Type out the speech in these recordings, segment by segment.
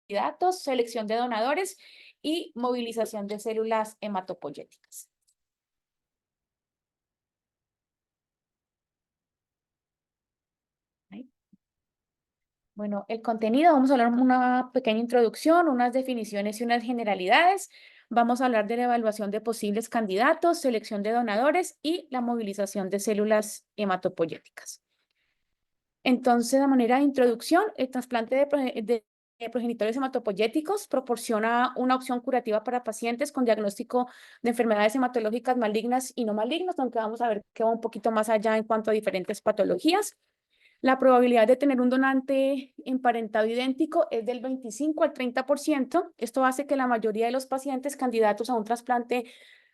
candidatos, selección de donadores y movilización de células hematopoyéticas. Bueno, el contenido, vamos a hablar una pequeña introducción, unas definiciones y unas generalidades. Vamos a hablar de la evaluación de posibles candidatos, selección de donadores y la movilización de células hematopoyéticas. Entonces, de manera de introducción, el trasplante de progenitores hematopoyéticos proporciona una opción curativa para pacientes con diagnóstico de enfermedades hematológicas malignas y no malignas, aunque vamos a ver que va un poquito más allá en cuanto a diferentes patologías. La probabilidad de tener un donante emparentado idéntico es del 25 al 30%. Esto hace que la mayoría de los pacientes candidatos a un trasplante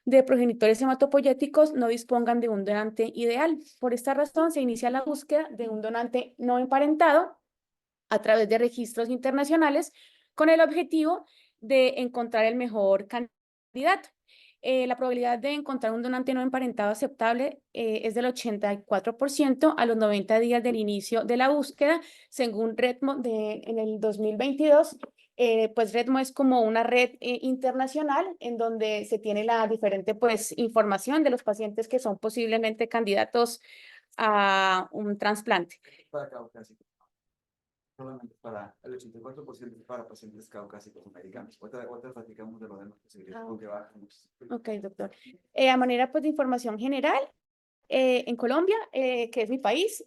de progenitores hematopoyéticos no dispongan de un donante ideal. Por esta razón, se inicia la búsqueda de un donante no emparentado a través de registros internacionales con el objetivo de encontrar el mejor candidato. La probabilidad de encontrar un donante no emparentado aceptable es del 84% a los 90 días del inicio de la búsqueda, según REDMO en el 2022. Pues REDMO es como una red internacional en donde se tiene la diferente pues, información de los pacientes que son posiblemente candidatos a un trasplante. Solamente para el 84% es para pacientes caucásicos americanos. Otra platicamos de lo demás posibilidades porque bajamos. Ok, doctor. A manera pues, de información general, en Colombia, que es mi país,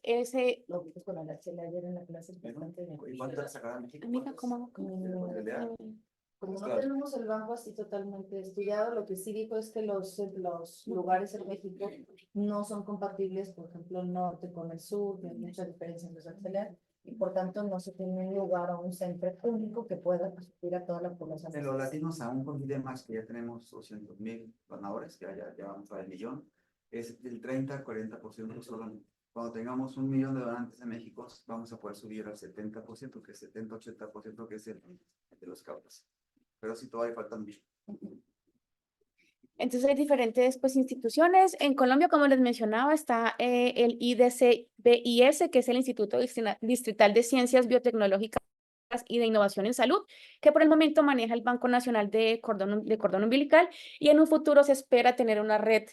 Lo que con la chela ayer en la clase es bastante bien. ¿Y cuánto la sacaron en México? amiga, ¿cómo? Como no tenemos el banco así totalmente estudiado, lo que sí dijo es que los lugares en México no son compatibles, por ejemplo, el norte con el sur, hay mucha diferencia en los acelerar, y por tanto no se tiene un lugar o un centro público que pueda asistir a toda la población. En los latinos, aún con más que ya tenemos 200,000 donadores, que ya vamos para el millón, es del 30 al 40% solamente. Cuando tengamos 1 millón de donantes en México, vamos a poder subir al 70%, que es 70-80%, que es el de los caucas. Pero sí, todavía falta mucho. Entonces hay diferentes pues, instituciones. En Colombia, como les mencionaba, está el IDCBIS, que es el Instituto Distrital de Ciencias Biotecnológicas y de Innovación en Salud, que por el momento maneja el Banco Nacional de Cordón Umbilical y en un futuro se espera tener una red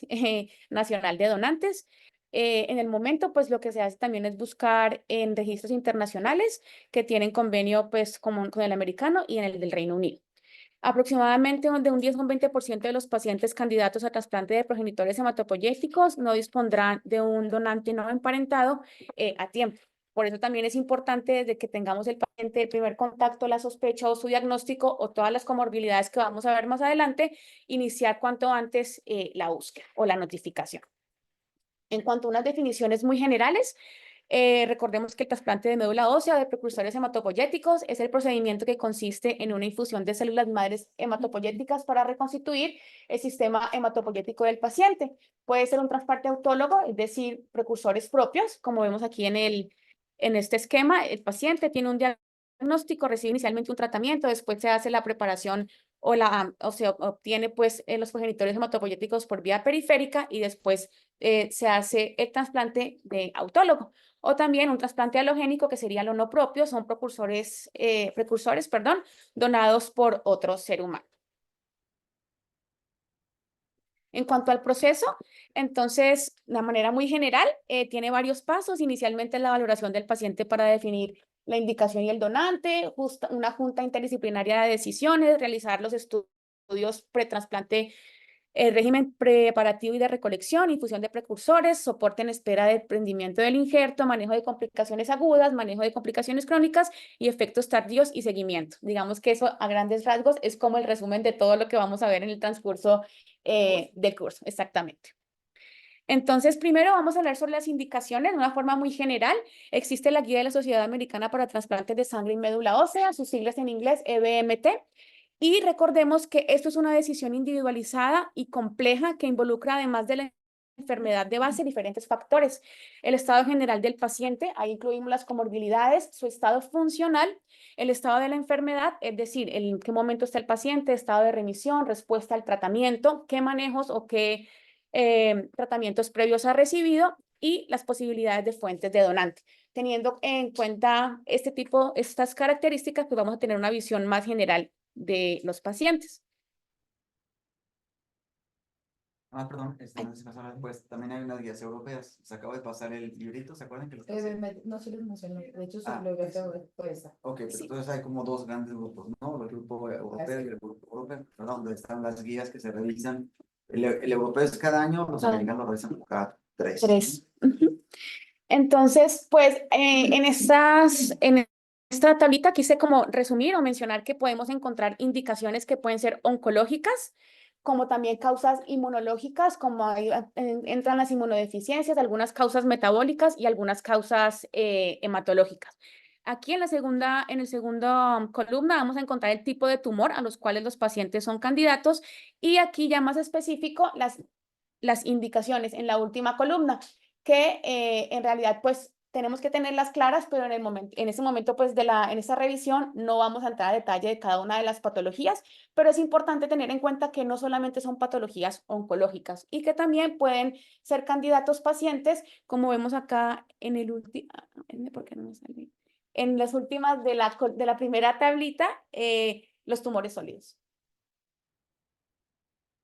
nacional de donantes. En el momento, pues lo que se hace también es buscar en registros internacionales que tienen convenio pues, con el americano y en el del Reino Unido. Aproximadamente de un 10 a un 20% de los pacientes candidatos a trasplante de progenitores hematopoyéticos no dispondrán de un donante no emparentado a tiempo. Por eso también es importante desde que tengamos el paciente el primer contacto, la sospecha o su diagnóstico o todas las comorbilidades que vamos a ver más adelante, iniciar cuanto antes la búsqueda o la notificación. En cuanto a unas definiciones muy generales, recordemos que el trasplante de médula ósea de precursores hematopoyéticos es el procedimiento que consiste en una infusión de células madres hematopoyéticas para reconstituir el sistema hematopoyético del paciente. Puede ser un trasplante autólogo, es decir, precursores propios, como vemos aquí en este esquema. El paciente tiene un diagnóstico, recibe inicialmente un tratamiento, después se hace la preparación o se obtiene pues los progenitores hematopoyéticos por vía periférica y después se hace el trasplante de autólogo. O también un trasplante halogénico, que sería lo no propio, son precursores, donados por otro ser humano. En cuanto al proceso, entonces, de manera muy general, tiene varios pasos. Inicialmente la valoración del paciente para definir la indicación y el donante, una junta interdisciplinaria de decisiones, realizar los estudios pretrasplante, régimen preparativo y de recolección, infusión de precursores, soporte en espera de prendimiento del injerto, manejo de complicaciones agudas, manejo de complicaciones crónicas y efectos tardíos y seguimiento. Digamos que eso a grandes rasgos es como el resumen de todo lo que vamos a ver en el transcurso del curso, exactamente. Entonces, primero vamos a hablar sobre las indicaciones de una forma muy general. Existe la Guía de la Sociedad Americana para Trasplantes de Sangre y Médula Ósea, sus siglas en inglés EBMT. Y recordemos que esto es una decisión individualizada y compleja que involucra, además de la enfermedad de base, diferentes factores. El estado general del paciente, ahí incluimos las comorbilidades, su estado funcional, el estado de la enfermedad, es decir, en qué momento está el paciente, estado de remisión, respuesta al tratamiento, qué manejos o qué tratamientos previos ha recibido y las posibilidades de fuentes de donante. teniendo en cuenta estas características, pues vamos a tener una visión más general de los pacientes. Ah, perdón, no sé si pasaron después. También hay unas guías europeas. Se acaba de pasar el librito, ¿se acuerdan que los pasé? No se les mencioné, de hecho su Ah, bibliografía fue esa. Ok, pero Sí. entonces hay como dos grandes grupos, ¿no? El grupo europeo y el grupo europeo, ¿verdad? Donde están las guías que se revisan. El europeo es cada año, los americanos lo revisan cada 3. 3. Ujú. Entonces, pues en esta tablita quise como resumir o mencionar que podemos encontrar indicaciones que pueden ser oncológicas, como también causas inmunológicas, como ahí entran las inmunodeficiencias, algunas causas metabólicas y algunas causas hematológicas. Aquí en el segundo columna vamos a encontrar el tipo de tumor a los cuales los pacientes son candidatos y aquí ya más específico las indicaciones en la última columna que en realidad pues tenemos que tenerlas claras, pero en ese momento pues en esa revisión no vamos a entrar a detalle de cada una de las patologías, pero es importante tener en cuenta que no solamente son patologías oncológicas y que también pueden ser candidatos pacientes, como vemos acá en el último, ¿por qué no me sale? En las últimas de la primera tablita, los tumores sólidos.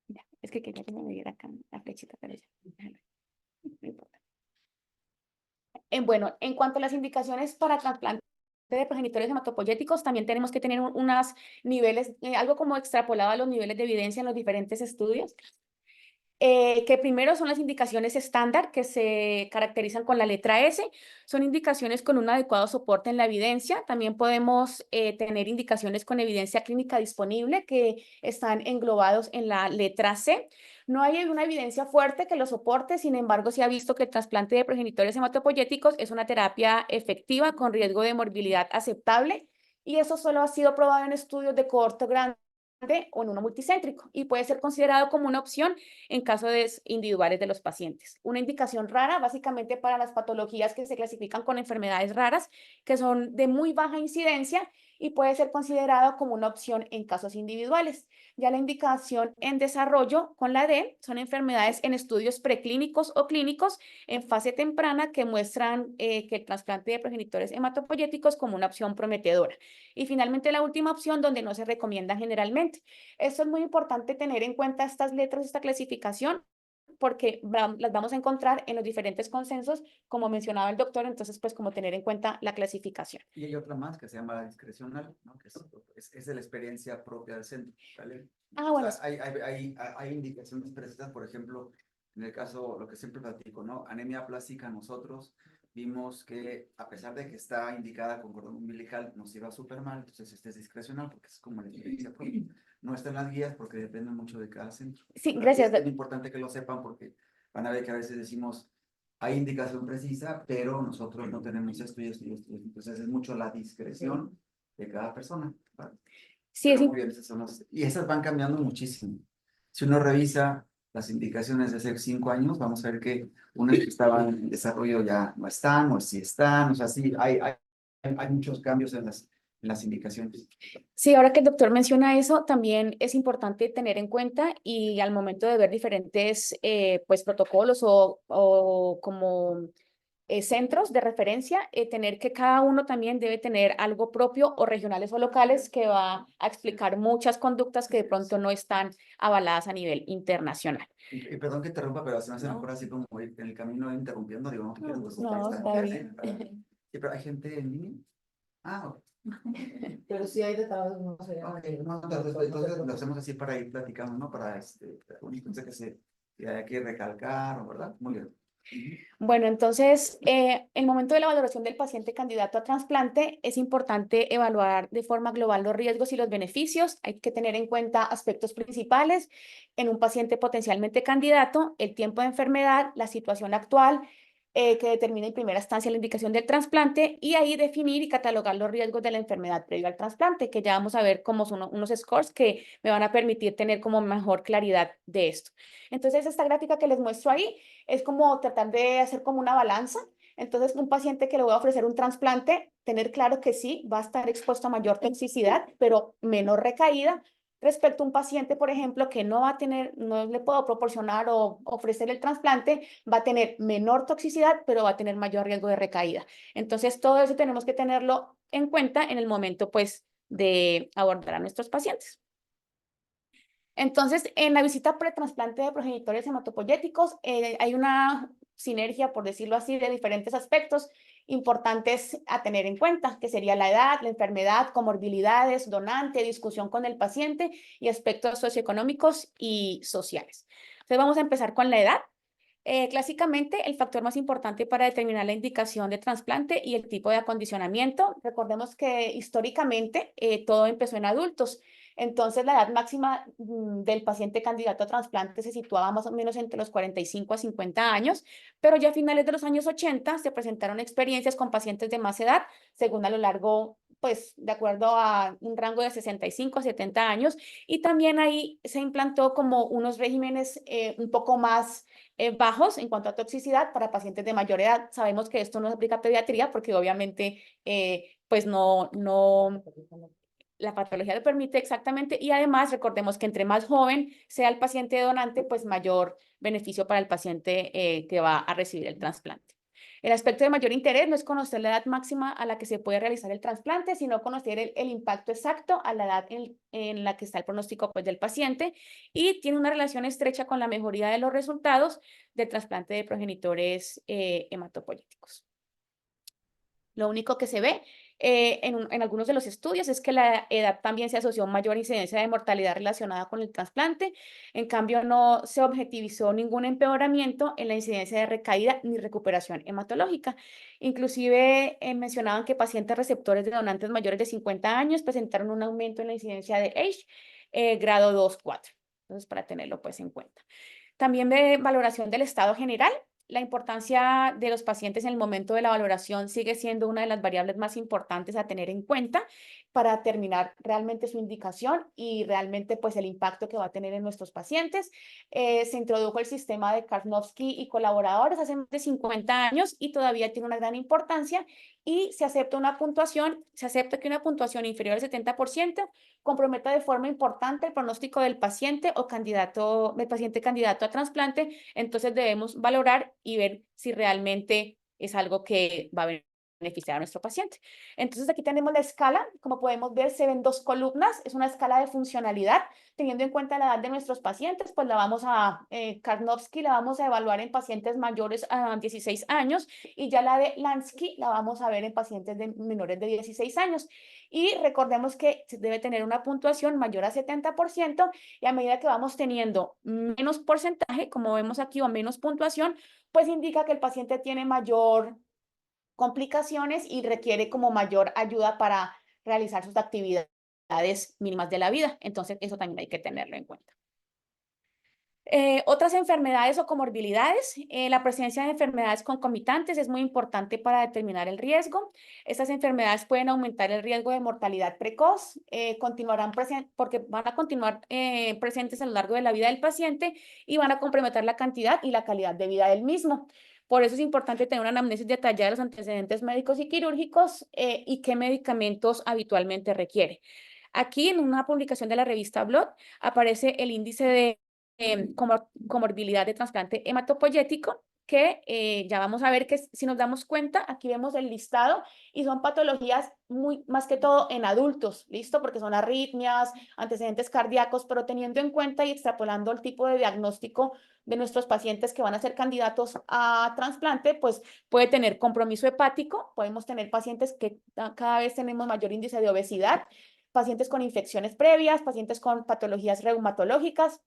Ya, es que quería que me diera acá la flechita, pero ya, no importa. Bueno, en cuanto a las indicaciones para trasplante de progenitores hematopoyéticos, también tenemos que tener unos niveles, algo como extrapolado a los niveles de evidencia en los diferentes estudios, que primero son las indicaciones estándar que se caracterizan con la letra S, son indicaciones con un adecuado soporte en la evidencia. También podemos tener indicaciones con evidencia clínica disponible que están englobados en la letra C. No hay una evidencia fuerte que lo soporte, sin embargo, se ha visto que el trasplante de progenitores hematopoyéticos es una terapia efectiva con riesgo de morbilidad aceptable y eso solo ha sido probado en estudios de cohorte grande o en uno multicéntrico y puede ser considerado como una opción en casos individuales de los pacientes. Una indicación rara, básicamente para las patologías que se clasifican con enfermedades raras, que son de muy baja incidencia y puede ser considerado como una opción en casos individuales. Ya la indicación en desarrollo con la D son enfermedades en estudios preclínicos o clínicos en fase temprana que muestran que el trasplante de progenitores hematopoyéticos como una opción prometedora. Y finalmente la última opción donde no se recomienda generalmente. Esto es muy importante tener en cuenta estas letras, esta clasificación, porque las vamos a encontrar en los diferentes consensos, como mencionaba el doctor, entonces pues como tener en cuenta la clasificación. Y hay otra más que se llama la discrecional, ¿no? Que es de la experiencia propia del centro, ¿vale? Ah, bueno. O sea, hay indicaciones precisas, por ejemplo, en el caso, lo que siempre platico, ¿no? Anemia plástica, nosotros vimos que a pesar de que está indicada con cordón umbilical, nos iba súper mal, entonces este es discrecional porque es como la experiencia propia. No está en las guías porque depende mucho de cada centro. Sí, gracias. Es muy importante que lo sepan porque van a ver que a veces decimos, hay indicación precisa, pero nosotros no tenemos esto y esto y esto. Entonces es mucho la discreción de cada persona, ¿vale? Sí, Pero muy bien, y esas van cambiando muchísimo. Si uno revisa las indicaciones de hace 5 años, vamos a ver que unas que estaban en desarrollo ya no están, o sí están, o sea, sí, hay muchos cambios en las indicaciones. Sí, ahora que el doctor menciona eso, también es importante tener en cuenta y al momento de ver diferentes pues, protocolos o como centros de referencia, tener que cada uno también debe tener algo propio o regionales o locales que va a explicar muchas conductas que de pronto no están avaladas a nivel internacional. Y perdón que interrumpa, pero se me hace No. mejor así como ir en el camino interrumpiendo, digo, no te quiero interrumpir, No, está bien. Sí, pero hay gente en línea. Ah, ok. Pero sí hay detalles, no sé. Ok, no, entonces lo hacemos así para ir platicando, ¿no? Para una cosa que hay que recalcar, ¿verdad? Muy bien. Bueno, entonces, el momento de la valoración del paciente candidato a trasplante es importante evaluar de forma global los riesgos y los beneficios. Hay que tener en cuenta aspectos principales en un paciente potencialmente candidato, el tiempo de enfermedad, la situación actual, que determina en primera instancia la indicación del trasplante y ahí definir y catalogar los riesgos de la enfermedad previo al trasplante, que ya vamos a ver cómo son unos scores que me van a permitir tener como mejor claridad de esto. Entonces, esta gráfica que les muestro ahí es como tratar de hacer como una balanza. Entonces, un paciente que le voy a ofrecer un trasplante, tener claro que sí, va a estar expuesto a mayor toxicidad, pero menor recaída, respecto a un paciente, por ejemplo, que no va a tener, no le puedo proporcionar o ofrecer el trasplante, va a tener menor toxicidad, pero va a tener mayor riesgo de recaída. Entonces, todo eso tenemos que tenerlo en cuenta en el momento, pues, de abordar a nuestros pacientes. Entonces, en la visita pretrasplante de progenitores hematopoyéticos, hay una sinergia, por decirlo así, de diferentes aspectos importantes a tener en cuenta, que sería la edad, la enfermedad, comorbilidades, donante, discusión con el paciente y aspectos socioeconómicos y sociales. Entonces, vamos a empezar con la edad. Clásicamente, el factor más importante para determinar la indicación de trasplante y el tipo de acondicionamiento. Recordemos que históricamente todo empezó en adultos. Entonces, la edad máxima del paciente candidato a trasplante se situaba más o menos entre los 45 a 50 años, pero ya a finales de los años 80 se presentaron experiencias con pacientes de más edad, según a lo largo, pues, de acuerdo a un rango de 65 a 70 años, y también ahí se implantó como unos regímenes un poco más bajos en cuanto a toxicidad para pacientes de mayor edad. Sabemos que esto no se aplica a pediatría porque obviamente pues no, la patología lo permite exactamente, y además recordemos que entre más joven sea el paciente donante, pues mayor beneficio para el paciente que va a recibir el trasplante. El aspecto de mayor interés no es conocer la edad máxima a la que se puede realizar el trasplante, sino conocer el impacto exacto a la edad en la que está el pronóstico, pues, del paciente, y tiene una relación estrecha con la mejoría de los resultados del trasplante de progenitores hematopoyéticos. Lo único que se ve en algunos de los estudios es que la edad también se asoció a mayor incidencia de mortalidad relacionada con el trasplante. En cambio, no se objetivizó ningún empeoramiento en la incidencia de recaída ni recuperación hematológica. Inclusive mencionaban que pacientes receptores de donantes mayores de 50 años presentaron un aumento en la incidencia de Age grado 2-4. Entonces, para tenerlo pues en cuenta. También de valoración del estado general. La importancia de los pacientes en el momento de la valoración sigue siendo una de las variables más importantes a tener en cuenta para determinar realmente su indicación y realmente pues el impacto que va a tener en nuestros pacientes. Se introdujo el sistema de Karnofsky y colaboradores hace más de 50 años y todavía tiene una gran importancia, y se acepta que una puntuación inferior al 70% comprometa de forma importante el pronóstico del paciente o del paciente candidato a trasplante. Entonces debemos valorar y ver si realmente es algo que va a beneficiar a nuestro paciente. Entonces aquí tenemos la escala. Como podemos ver, se ven dos columnas. Es una escala de funcionalidad. Teniendo en cuenta la edad de nuestros pacientes, pues Karnofsky la vamos a evaluar en pacientes mayores a 16 años, y ya la de Lansky la vamos a ver en pacientes menores de 16 años. Y recordemos que se debe tener una puntuación mayor a 70%, y a medida que vamos teniendo menos porcentaje, como vemos aquí, o menos puntuación, pues indica que el paciente tiene mayor complicaciones y requiere como mayor ayuda para realizar sus actividades mínimas de la vida. Entonces, eso también hay que tenerlo en cuenta. Otras enfermedades o comorbilidades. La presencia de enfermedades concomitantes es muy importante para determinar el riesgo. Estas enfermedades pueden aumentar el riesgo de mortalidad precoz, porque van a continuar presentes a lo largo de la vida del paciente y van a comprometer la cantidad y la calidad de vida del mismo. Por eso es importante tener una anamnesis detallada de los antecedentes médicos y quirúrgicos y qué medicamentos habitualmente requiere. Aquí, en una publicación de la revista Blood, aparece el índice de comorbilidad de trasplante hematopoyético, que ya vamos a ver que si nos damos cuenta, aquí vemos el listado y son patologías más que todo en adultos, ¿listo? Porque son arritmias, antecedentes cardíacos, pero teniendo en cuenta y extrapolando el tipo de diagnóstico de nuestros pacientes que van a ser candidatos a trasplante, pues puede tener compromiso hepático, podemos tener pacientes que cada vez tenemos mayor índice de obesidad, pacientes con infecciones previas, pacientes con patologías reumatológicas,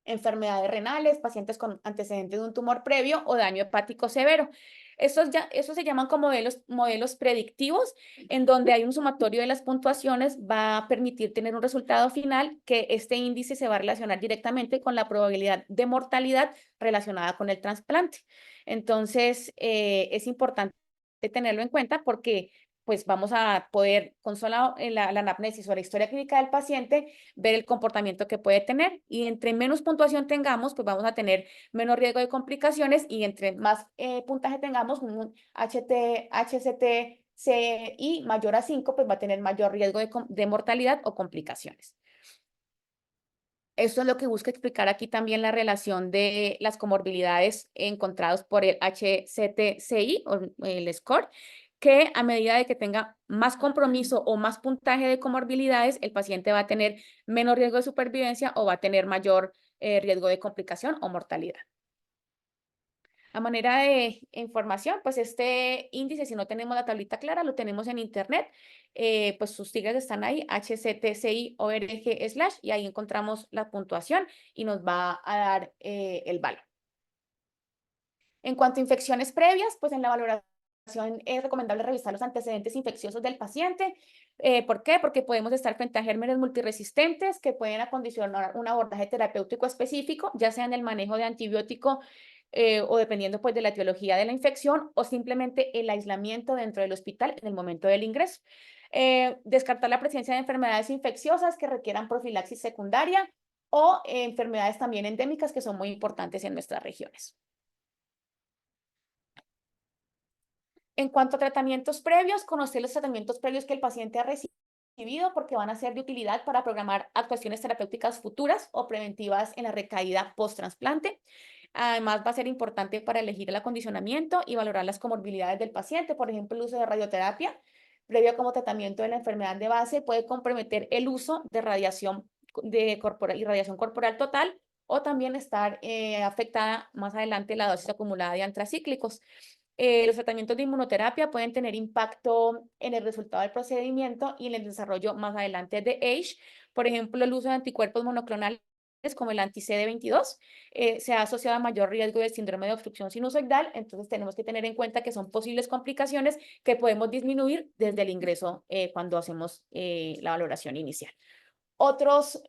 enfermedades renales, pacientes con antecedentes de un tumor previo o daño hepático severo. Esos se llaman como modelos predictivos, en donde hay un sumatorio de las puntuaciones, va a permitir tener un resultado final que este índice se va a relacionar directamente con la probabilidad de mortalidad relacionada con el trasplante. Entonces, es importante tenerlo en cuenta porque pues vamos a poder, con solo la anamnesis o la historia clínica del paciente, ver el comportamiento que puede tener. Y entre menos puntuación tengamos, pues vamos a tener menos riesgo de complicaciones, y entre más puntaje tengamos, un HCT-CI mayor a 5, pues va a tener mayor riesgo de mortalidad o complicaciones. Esto es lo que busca explicar aquí también la relación de las comorbilidades encontradas por el HCTCI o el score, que a medida de que tenga más compromiso o más puntaje de comorbilidades, el paciente va a tener menos riesgo de supervivencia o va a tener mayor riesgo de complicación o mortalidad. A manera de información, pues este índice, si no tenemos la tablita clara, lo tenemos en internet, pues sus siglas están ahí, hctci.org/ y ahí encontramos la puntuación y nos va a dar el valor. En cuanto a infecciones previas, pues en la valoración es recomendable revisar los antecedentes infecciosos del paciente. ¿Por qué? Porque podemos estar frente a gérmenes multiresistentes que pueden acondicionar un abordaje terapéutico específico, ya sea en el manejo de antibiótico o dependiendo pues de la etiología de la infección o simplemente el aislamiento dentro del hospital en el momento del ingreso. Descartar la presencia de enfermedades infecciosas que requieran profilaxis secundaria o enfermedades también endémicas que son muy importantes en nuestras regiones. En cuanto a tratamientos previos, conocer los tratamientos previos que el paciente ha recibido porque van a ser de utilidad para programar actuaciones terapéuticas futuras o preventivas en la recaída post-trasplante. Además, va a ser importante para elegir el acondicionamiento y valorar las comorbilidades del paciente. Por ejemplo, el uso de radioterapia previo como tratamiento de la enfermedad de base puede comprometer el uso de radiación y radiación corporal total o también estar afectada más adelante la dosis acumulada de antracíclicos. Los tratamientos de inmunoterapia pueden tener impacto en el resultado del procedimiento y en el desarrollo más adelante de AISH. Por ejemplo, el uso de anticuerpos monoclonales como el anti-CD22 se ha asociado a mayor riesgo de síndrome de obstrucción sinusoidal, entonces tenemos que tener en cuenta que son posibles complicaciones que podemos disminuir desde el ingreso cuando hacemos la valoración inicial. Otros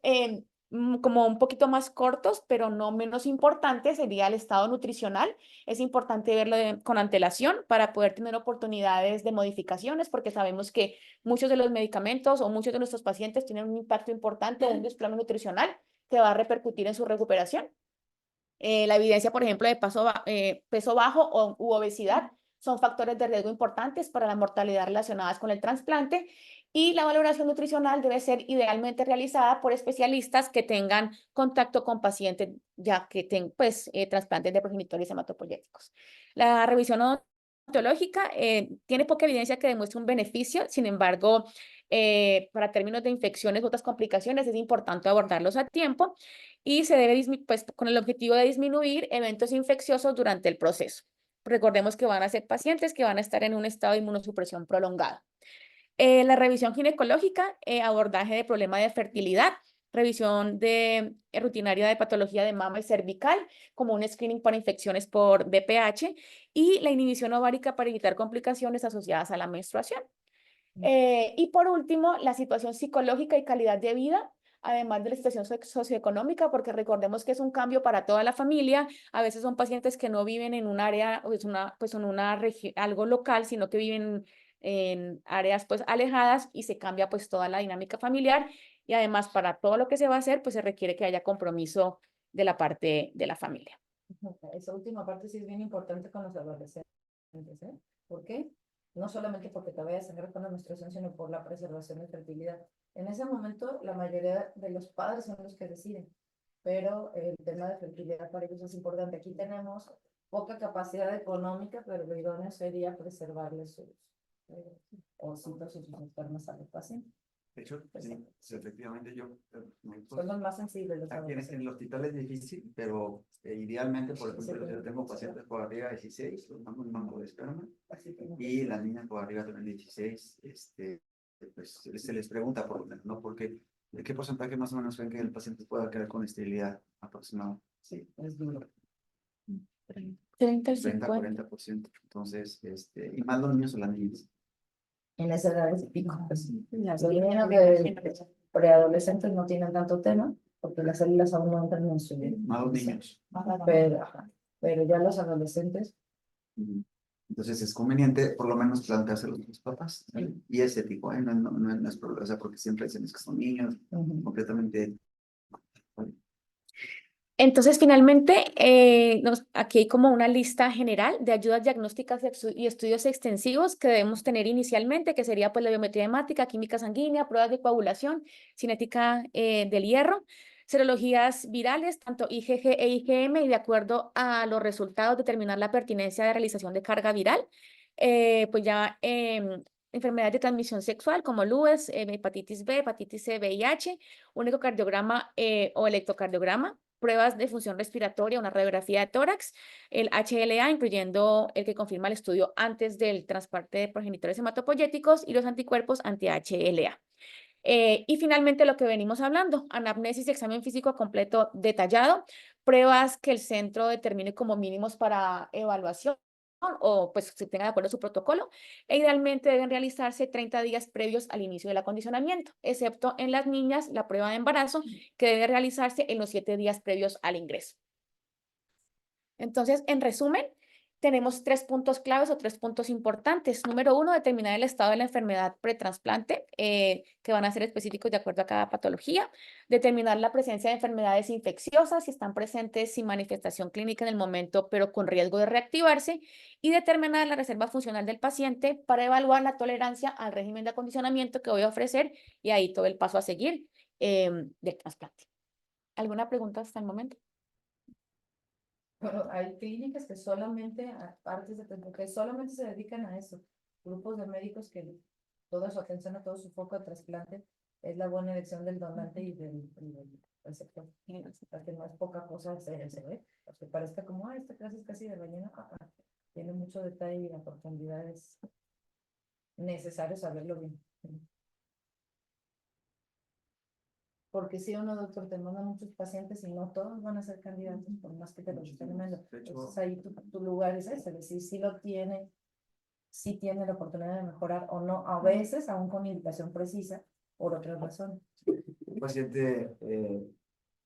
como un poquito más cortos, pero no menos importantes, sería el estado nutricional. Es importante verlo con antelación para poder tener oportunidades de modificaciones, porque sabemos que muchos de los medicamentos o muchos de nuestros pacientes tienen un impacto importante o un desplome nutricional que va a repercutir en su recuperación. La evidencia, por ejemplo, de peso bajo u obesidad son factores de riesgo importantes para la mortalidad relacionadas con el trasplante y la valoración nutricional debe ser idealmente realizada por especialistas que tengan contacto con pacientes ya que tengan trasplantes de progenitores hematopoyéticos. La revisión odontológica tiene poca evidencia que demuestre un beneficio, sin embargo, para términos de infecciones u otras complicaciones es importante abordarlos a tiempo y se debe, pues, con el objetivo de disminuir eventos infecciosos durante el proceso. Recordemos que van a ser pacientes que van a estar en un estado de inmunosupresión prolongada. La revisión ginecológica, abordaje de problema de fertilidad, revisión rutinaria de patología de mama y cervical, como un screening para infecciones por BPH y la inhibición ovárica para evitar complicaciones asociadas a la menstruación. Y por último, la situación psicológica y calidad de vida, además de la situación socioeconómica, porque recordemos que es un cambio para toda la familia. A veces son pacientes que no viven en un área, pues en una región, algo local, sino que viven en áreas pues alejadas y se cambia pues toda la dinámica familiar. Y además para todo lo que se va a hacer, pues se requiere que haya compromiso de la parte de la familia. Esa última parte sí es bien importante con los adolescentes, ¿eh? ¿Por qué? No solamente porque te vayas a sangrar con la menstruación, sino por la preservación de fertilidad. En ese momento, la mayoría de los padres son los que deciden, pero el tema de fertilidad para ellos es importante. Aquí tenemos poca capacidad económica, pero lo idóneo sería preservarles sus ositos y sus espermas a los pacientes. De hecho, sí, efectivamente Son los más sensibles los aquí en el hospital es difícil, pero idealmente, por ejemplo, yo tengo pacientes por arriba de 16, los mando un banco de esperma, y las niñas por arriba de 16, pues se les pregunta por ¿no? Porque, ¿de qué porcentaje más o menos ven que el paciente pueda quedar con esterilidad aproximado? Sí, es duro. 30-40%. Entonces, y más los niños o las niñas. En esa edad es pico. Los niños de preadolescentes no tienen tanto tema, porque las células aún no entran en su vida. Más los niños. Pero ya los adolescentes. Entonces es conveniente por lo menos planteárselo a los papás. Y ese tipo, no es problema, o sea, porque siempre dicen que son niños, completamente. Entonces, finalmente, aquí hay como una lista general de ayudas diagnósticas y estudios extensivos que debemos tener inicialmente, que sería pues la biometría hemática, química sanguínea, pruebas de coagulación, cinética del hierro. serologías virales, tanto IgG e IgM, y de acuerdo a los resultados determinar la pertinencia de realización de carga viral. Pues ya enfermedades de transmisión sexual como LUES, hepatitis B, hepatitis C, VIH, un ecocardiograma o electrocardiograma, pruebas de función respiratoria, una radiografía de tórax, el HLA, incluyendo el que confirma el estudio antes del trasplante de progenitores hematopoyéticos, y los anticuerpos anti-HLA. Y finalmente lo que venimos hablando, anamnesis y examen físico completo detallado, pruebas que el centro determine como mínimos para evaluación o pues se tenga de acuerdo su protocolo, e idealmente deben realizarse 30 días previos al inicio del acondicionamiento, excepto en las niñas la prueba de embarazo, que debe realizarse en los 7 días previos al ingreso. Entonces, en resumen, tenemos 3 puntos claves o 3 puntos importantes. Número 1, determinar el estado de la enfermedad pretrasplante, que van a ser específicos de acuerdo a cada patología. Determinar la presencia de enfermedades infecciosas, si están presentes sin manifestación clínica en el momento, pero con riesgo de reactivarse. Y determinar la reserva funcional del paciente para evaluar la tolerancia al régimen de acondicionamiento que voy a ofrecer, y ahí todo el paso a seguir del trasplante. ¿Alguna pregunta hasta el momento? Bueno, hay clínicas que solamente, aparte de que solamente se dedican a eso, grupos de médicos que toda su atención, a todo su foco de trasplante es la buena elección del donante y del receptor. Para que no es poca cosa se ve, que parezca como, esta clase es casi de relleno, tiene mucho detalle y a profundidad es necesario saberlo bien. Porque si uno, doctor, te manda muchos pacientes y no todos van a ser candidatos, por más que te lo estén mandando. Entonces ahí tu lugar es ese, decir, si lo tiene, si tiene la oportunidad de mejorar o no, a veces aún con indicación precisa, por otras razones. Un paciente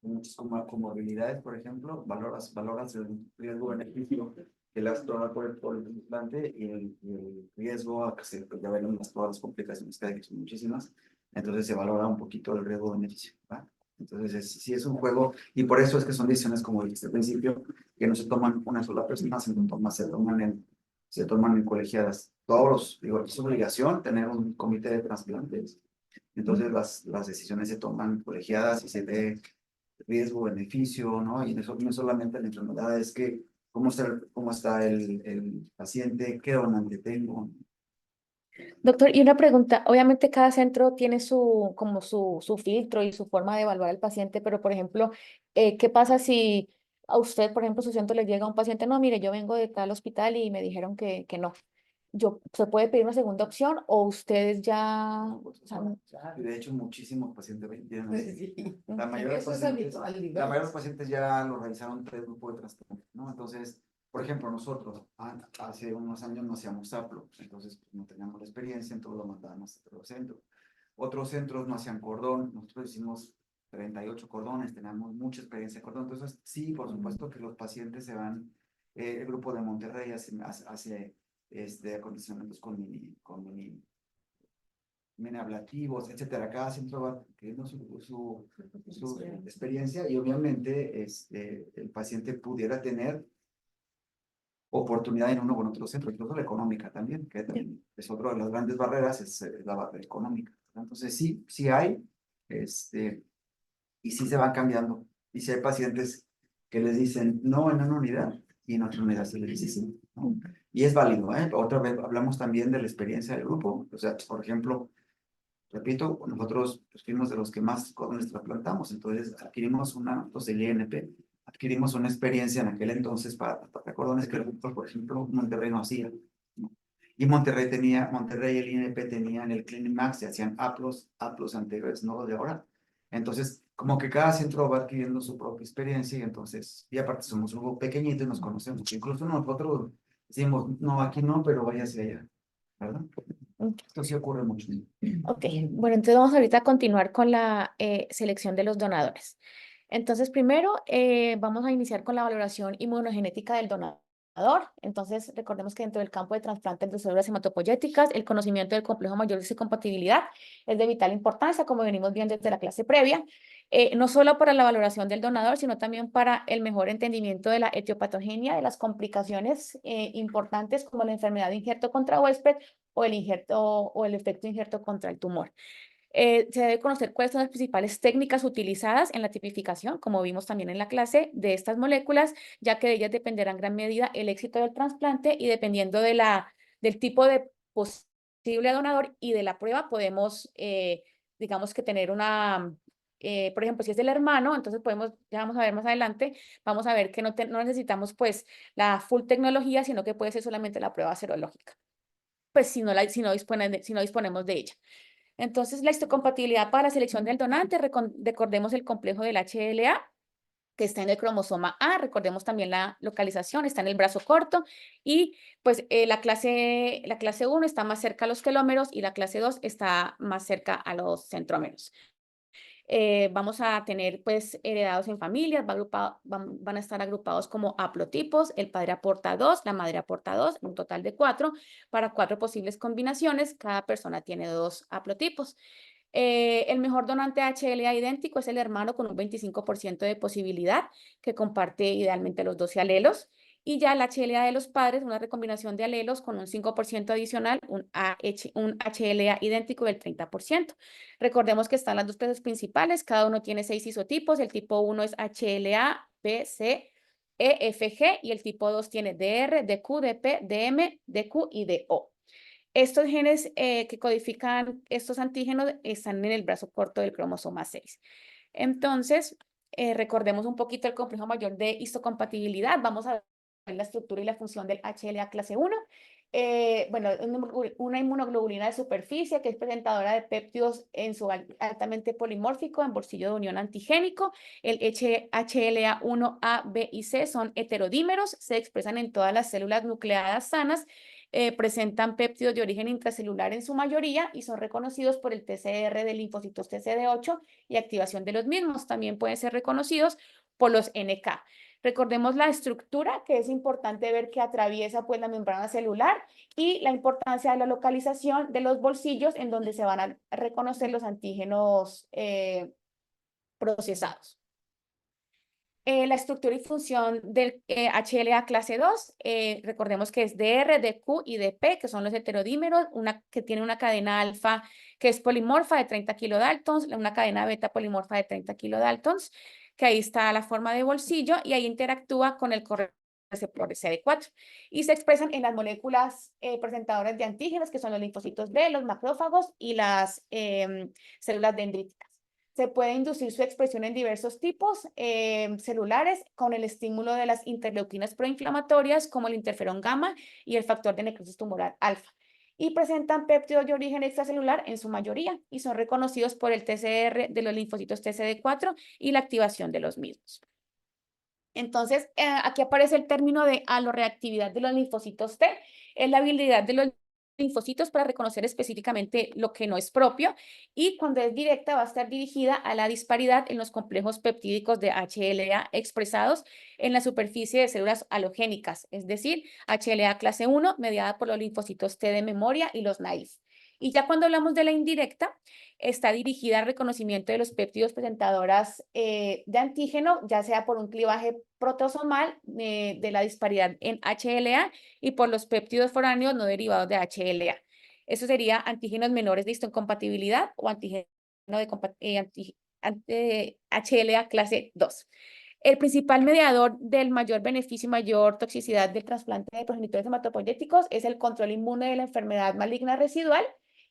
con muchas comorbilidades, por ejemplo, valoras el riesgo-beneficio que le has tomado por el trasplante y el riesgo a que se ya ven todas las complicaciones que hay, que son muchísimas. Entonces se valora un poquito el riesgo-beneficio, ¿va? Entonces sí es un juego, y por eso es que son decisiones, como dijiste al principio, que no se toman una sola persona, se toman en colegiadas. Digo, es obligación tener un comité de trasplantes. Entonces las decisiones se toman colegiadas y se ve riesgo-beneficio, ¿no? Y eso no es solamente la enfermedad, es que cómo está el paciente, qué donante tengo. Doctor, y una pregunta, obviamente cada centro tiene como su filtro y su forma de evaluar al paciente, pero por ejemplo, ¿qué pasa si a usted, por ejemplo, su centro le llega un paciente, no, mire, yo vengo de tal hospital y me dijeron que no? ¿Se puede pedir una segunda opción o ustedes ya, o sea, Y de hecho, muchísimos pacientes tienen así. Sí. La mayoría de Eso es pacientes, habitual, la mayoría de los pacientes ya lo realizaron 3 grupos de trasplante, ¿no? Entonces, por ejemplo, nosotros hace unos años no hacíamos APLO, entonces pues, no teníamos la experiencia, entonces lo mandábamos a otro centro. Otros centros no hacían cordón, nosotros hicimos 38 cordones, teníamos mucha experiencia en cordón. Entonces, sí, por supuesto que los pacientes se van, el grupo de Monterrey hace acondicionamientos con mini ablativos, etcétera. Cada centro va teniendo su experiencia y obviamente el paciente pudiera tener oportunidad en uno o en otro centro, incluso la económica también, que también es otra de las grandes barreras, es la barrera económica. Entonces sí hay, y sí se van cambiando. Y si hay pacientes que les dicen no en una unidad y en otra unidad se les dice sí, ¿no? Y es válido, ¿eh? Otra vez hablamos también de la experiencia del grupo. O sea, por ejemplo, repito, nosotros fuimos de los que más cordones trasplantamos, entonces pues el INP, adquirimos una experiencia en aquel entonces para cordones que nosotros, por ejemplo, Monterrey no hacía, ¿no? Y Monterrey y el INP tenían el Clinic Max, se hacían aplos anteriores, no de ahora. Entonces, como que cada centro va adquiriendo su propia experiencia y entonces, y aparte somos un grupo pequeñito y nos conocemos. Incluso nosotros decimos, no, aquí no, pero vaya hacia allá, ¿verdad? Esto sí ocurre mucho. ok, bueno, entonces vamos ahorita a continuar con la selección de los donadores. Entonces, primero vamos a iniciar con la valoración inmunogenética del donador. Entonces, recordemos que dentro del campo de trasplante de células hematopoyéticas, el conocimiento del complejo mayor de compatibilidad es de vital importancia, como venimos viendo desde la clase previa, no solo para la valoración del donador, sino también para el mejor entendimiento de la etiopatogenia, de las complicaciones importantes como la enfermedad de injerto contra huésped o el efecto injerto contra el tumor. Se debe conocer cuáles son las principales técnicas utilizadas en la tipificación, como vimos también en la clase, de estas moléculas, ya que de ellas dependerá en gran medida el éxito del trasplante y dependiendo del tipo de posible donador y de la prueba podemos, digamos que tener por ejemplo, si es del hermano, entonces ya vamos a ver más adelante, vamos a ver que no necesitamos pues la full tecnología, sino que puede ser solamente la prueba serológica, pues si no disponemos de ella. Entonces, la histocompatibilidad para la selección del donante, recordemos el complejo del HLA, que está en el cromosoma A, recordemos también la localización, está en el brazo corto, y pues la clase 1 está más cerca a los telómeros y la clase 2 está más cerca a los centrómeros. Vamos a tener pues heredados en familias, van a estar agrupados como haplotipos, el padre aporta 2, la madre aporta 2, un total de 4, para 4 posibles combinaciones, cada persona tiene 2 haplotipos. El mejor donante HLA idéntico es el hermano con un 25% de posibilidad, que comparte idealmente los 12 alelos. Y ya el HLA de los padres, una recombinación de alelos con un 5% adicional, un HLA idéntico del 30%. Recordemos que están las dos clases principales, cada uno tiene 6 isotipos, el tipo 1 es HLA, B, C, E, F, G, y el tipo 2 tiene DR, DQ, DP, DM, DQ y DO. Estos genes que codifican estos antígenos están en el brazo corto del cromosoma 6. Entonces, recordemos un poquito el complejo mayor de histocompatibilidad. Vamos a ver la estructura y la función del HLA clase 1. Bueno, una inmunoglobulina de superficie que es presentadora de péptidos en su altamente polimórfico en bolsillo de unión antigénico. El HLA1, A, B y C son heterodímeros, se expresan en todas las células nucleadas sanas, presentan péptidos de origen intracelular en su mayoría y son reconocidos por el TCR de linfocitos TCD8 y activación de los mismos. También pueden ser reconocidos por los NK. Recordemos la estructura, que es importante ver que atraviesa pues la membrana celular y la importancia de la localización de los bolsillos en donde se van a reconocer los antígenos procesados. La estructura y función del HLA clase 2, recordemos que es DR, DQ y DP, que son los heterodímeros, que tiene una cadena alfa que es polimorfa de 30 kilodaltons, una cadena beta polimorfa de 30 kilodaltons, que ahí está la forma de bolsillo y ahí interactúa con el receptor CD4 y se expresan en las moléculas presentadoras de antígenos, que son los linfocitos B, los macrófagos y las células dendríticas. Se puede inducir su expresión en diversos tipos celulares con el estímulo de las interleuquinas proinflamatorias como el interferón gamma y el factor de necrosis tumoral alfa. Y presentan péptidos de origen extracelular en su mayoría y son reconocidos por el TCR de los linfocitos TCD4 y la activación de los mismos. Entonces, aquí aparece el término de aloreactividad de los linfocitos T. Es la habilidad de los linfocitos para reconocer específicamente lo que no es propio y cuando es directa va a estar dirigida a la disparidad en los complejos peptídicos de HLA expresados en la superficie de células halogénicas, es decir, HLA clase 1 mediada por los linfocitos T de memoria y los naive. Y ya cuando hablamos de la indirecta, está dirigida al reconocimiento de los péptidos presentadoras de antígeno, ya sea por un clivaje proteasomal de la disparidad en HLA y por los péptidos foráneos no derivados de HLA. Eso sería antígenos menores de histocompatibilidad o antígeno de HLA clase 2. El principal mediador del mayor beneficio y mayor toxicidad del trasplante de progenitores hematopoyéticos es el control inmune de la enfermedad maligna residual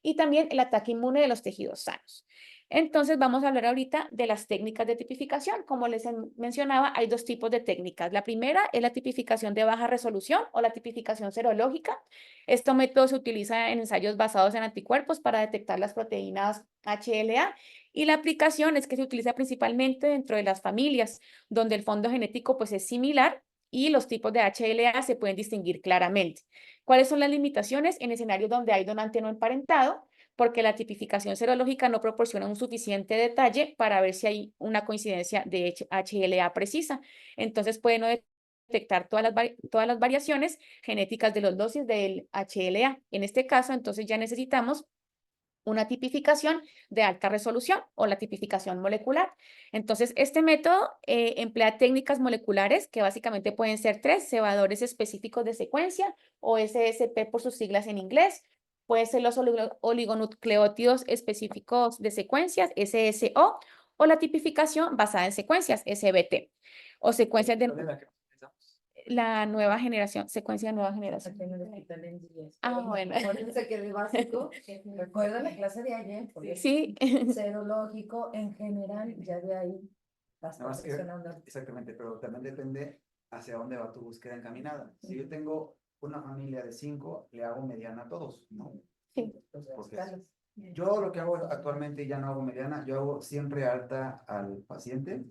y también el ataque inmune de los tejidos sanos. Entonces vamos a hablar ahorita de las técnicas de tipificación. Como les mencionaba, hay dos tipos de técnicas. La primera es la tipificación de baja resolución o la tipificación serológica. Este método se utiliza en ensayos basados en anticuerpos para detectar las proteínas HLA y la aplicación es que se utiliza principalmente dentro de las familias donde el fondo genético pues es similar y los tipos de HLA se pueden distinguir claramente. ¿Cuáles son las limitaciones en escenarios donde hay donante no emparentado? Porque la tipificación serológica no proporciona un suficiente detalle para ver si hay una coincidencia de HLA precisa. Entonces puede no detectar todas las variaciones genéticas de los dosis del HLA. En este caso, entonces ya necesitamos una tipificación de alta resolución o la tipificación molecular. Entonces, este método emplea técnicas moleculares que básicamente pueden ser 3, cebadores específicos de secuencia o SSP por sus siglas en inglés, Puede ser los oligonucleótidos específicos de secuencias, SSO, o la tipificación basada en secuencias, SBT, o secuencias ¿Cuál es de la que utilizamos? la nueva generación, secuencia de nueva generación. Aquí en el hospital en días. Ah, bueno. Acuérdense que de básico, recuerdan la clase de ayer, porque Sí, serológico en general, ya de ahí Nada más hasta que, funcionando. exactamente, pero también depende hacia dónde va tu búsqueda encaminada. Si yo tengo una familia de 5, le hago mediana a todos, ¿no? sí. Porque yo lo que hago actualmente ya no hago mediana, yo hago siempre alta al paciente,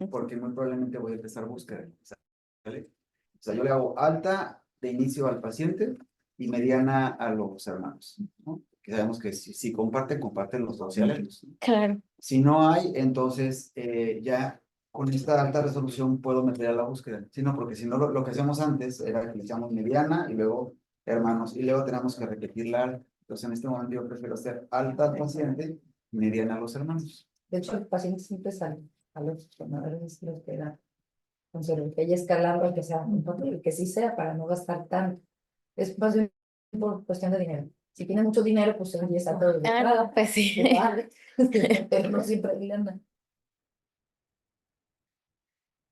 porque muy probablemente voy a empezar búsqueda, ¿sale? O sea, yo le hago alta de inicio al paciente y mediana a los hermanos, ¿no? Que sabemos que si comparten, comparten los dos alelos, ¿no? Claro. Si no hay, entonces ya con esta alta resolución puedo meter a la búsqueda. Si no, porque si no, lo que hacíamos antes era que le echamos mediana y luego hermanos, y luego tenemos que repetirla. Entonces, en este momento yo prefiero hacer alta al paciente, mediana a los hermanos. De hecho, el paciente siempre sale a los formadores los que dan con serología y escalando que sea compatible, que sí sea para no gastar tanto. Es más bien por cuestión de dinero. Si tiene mucho dinero, pues ya está todo de entrada. Pues sí. Qué padre. Pero no siempre hay lana.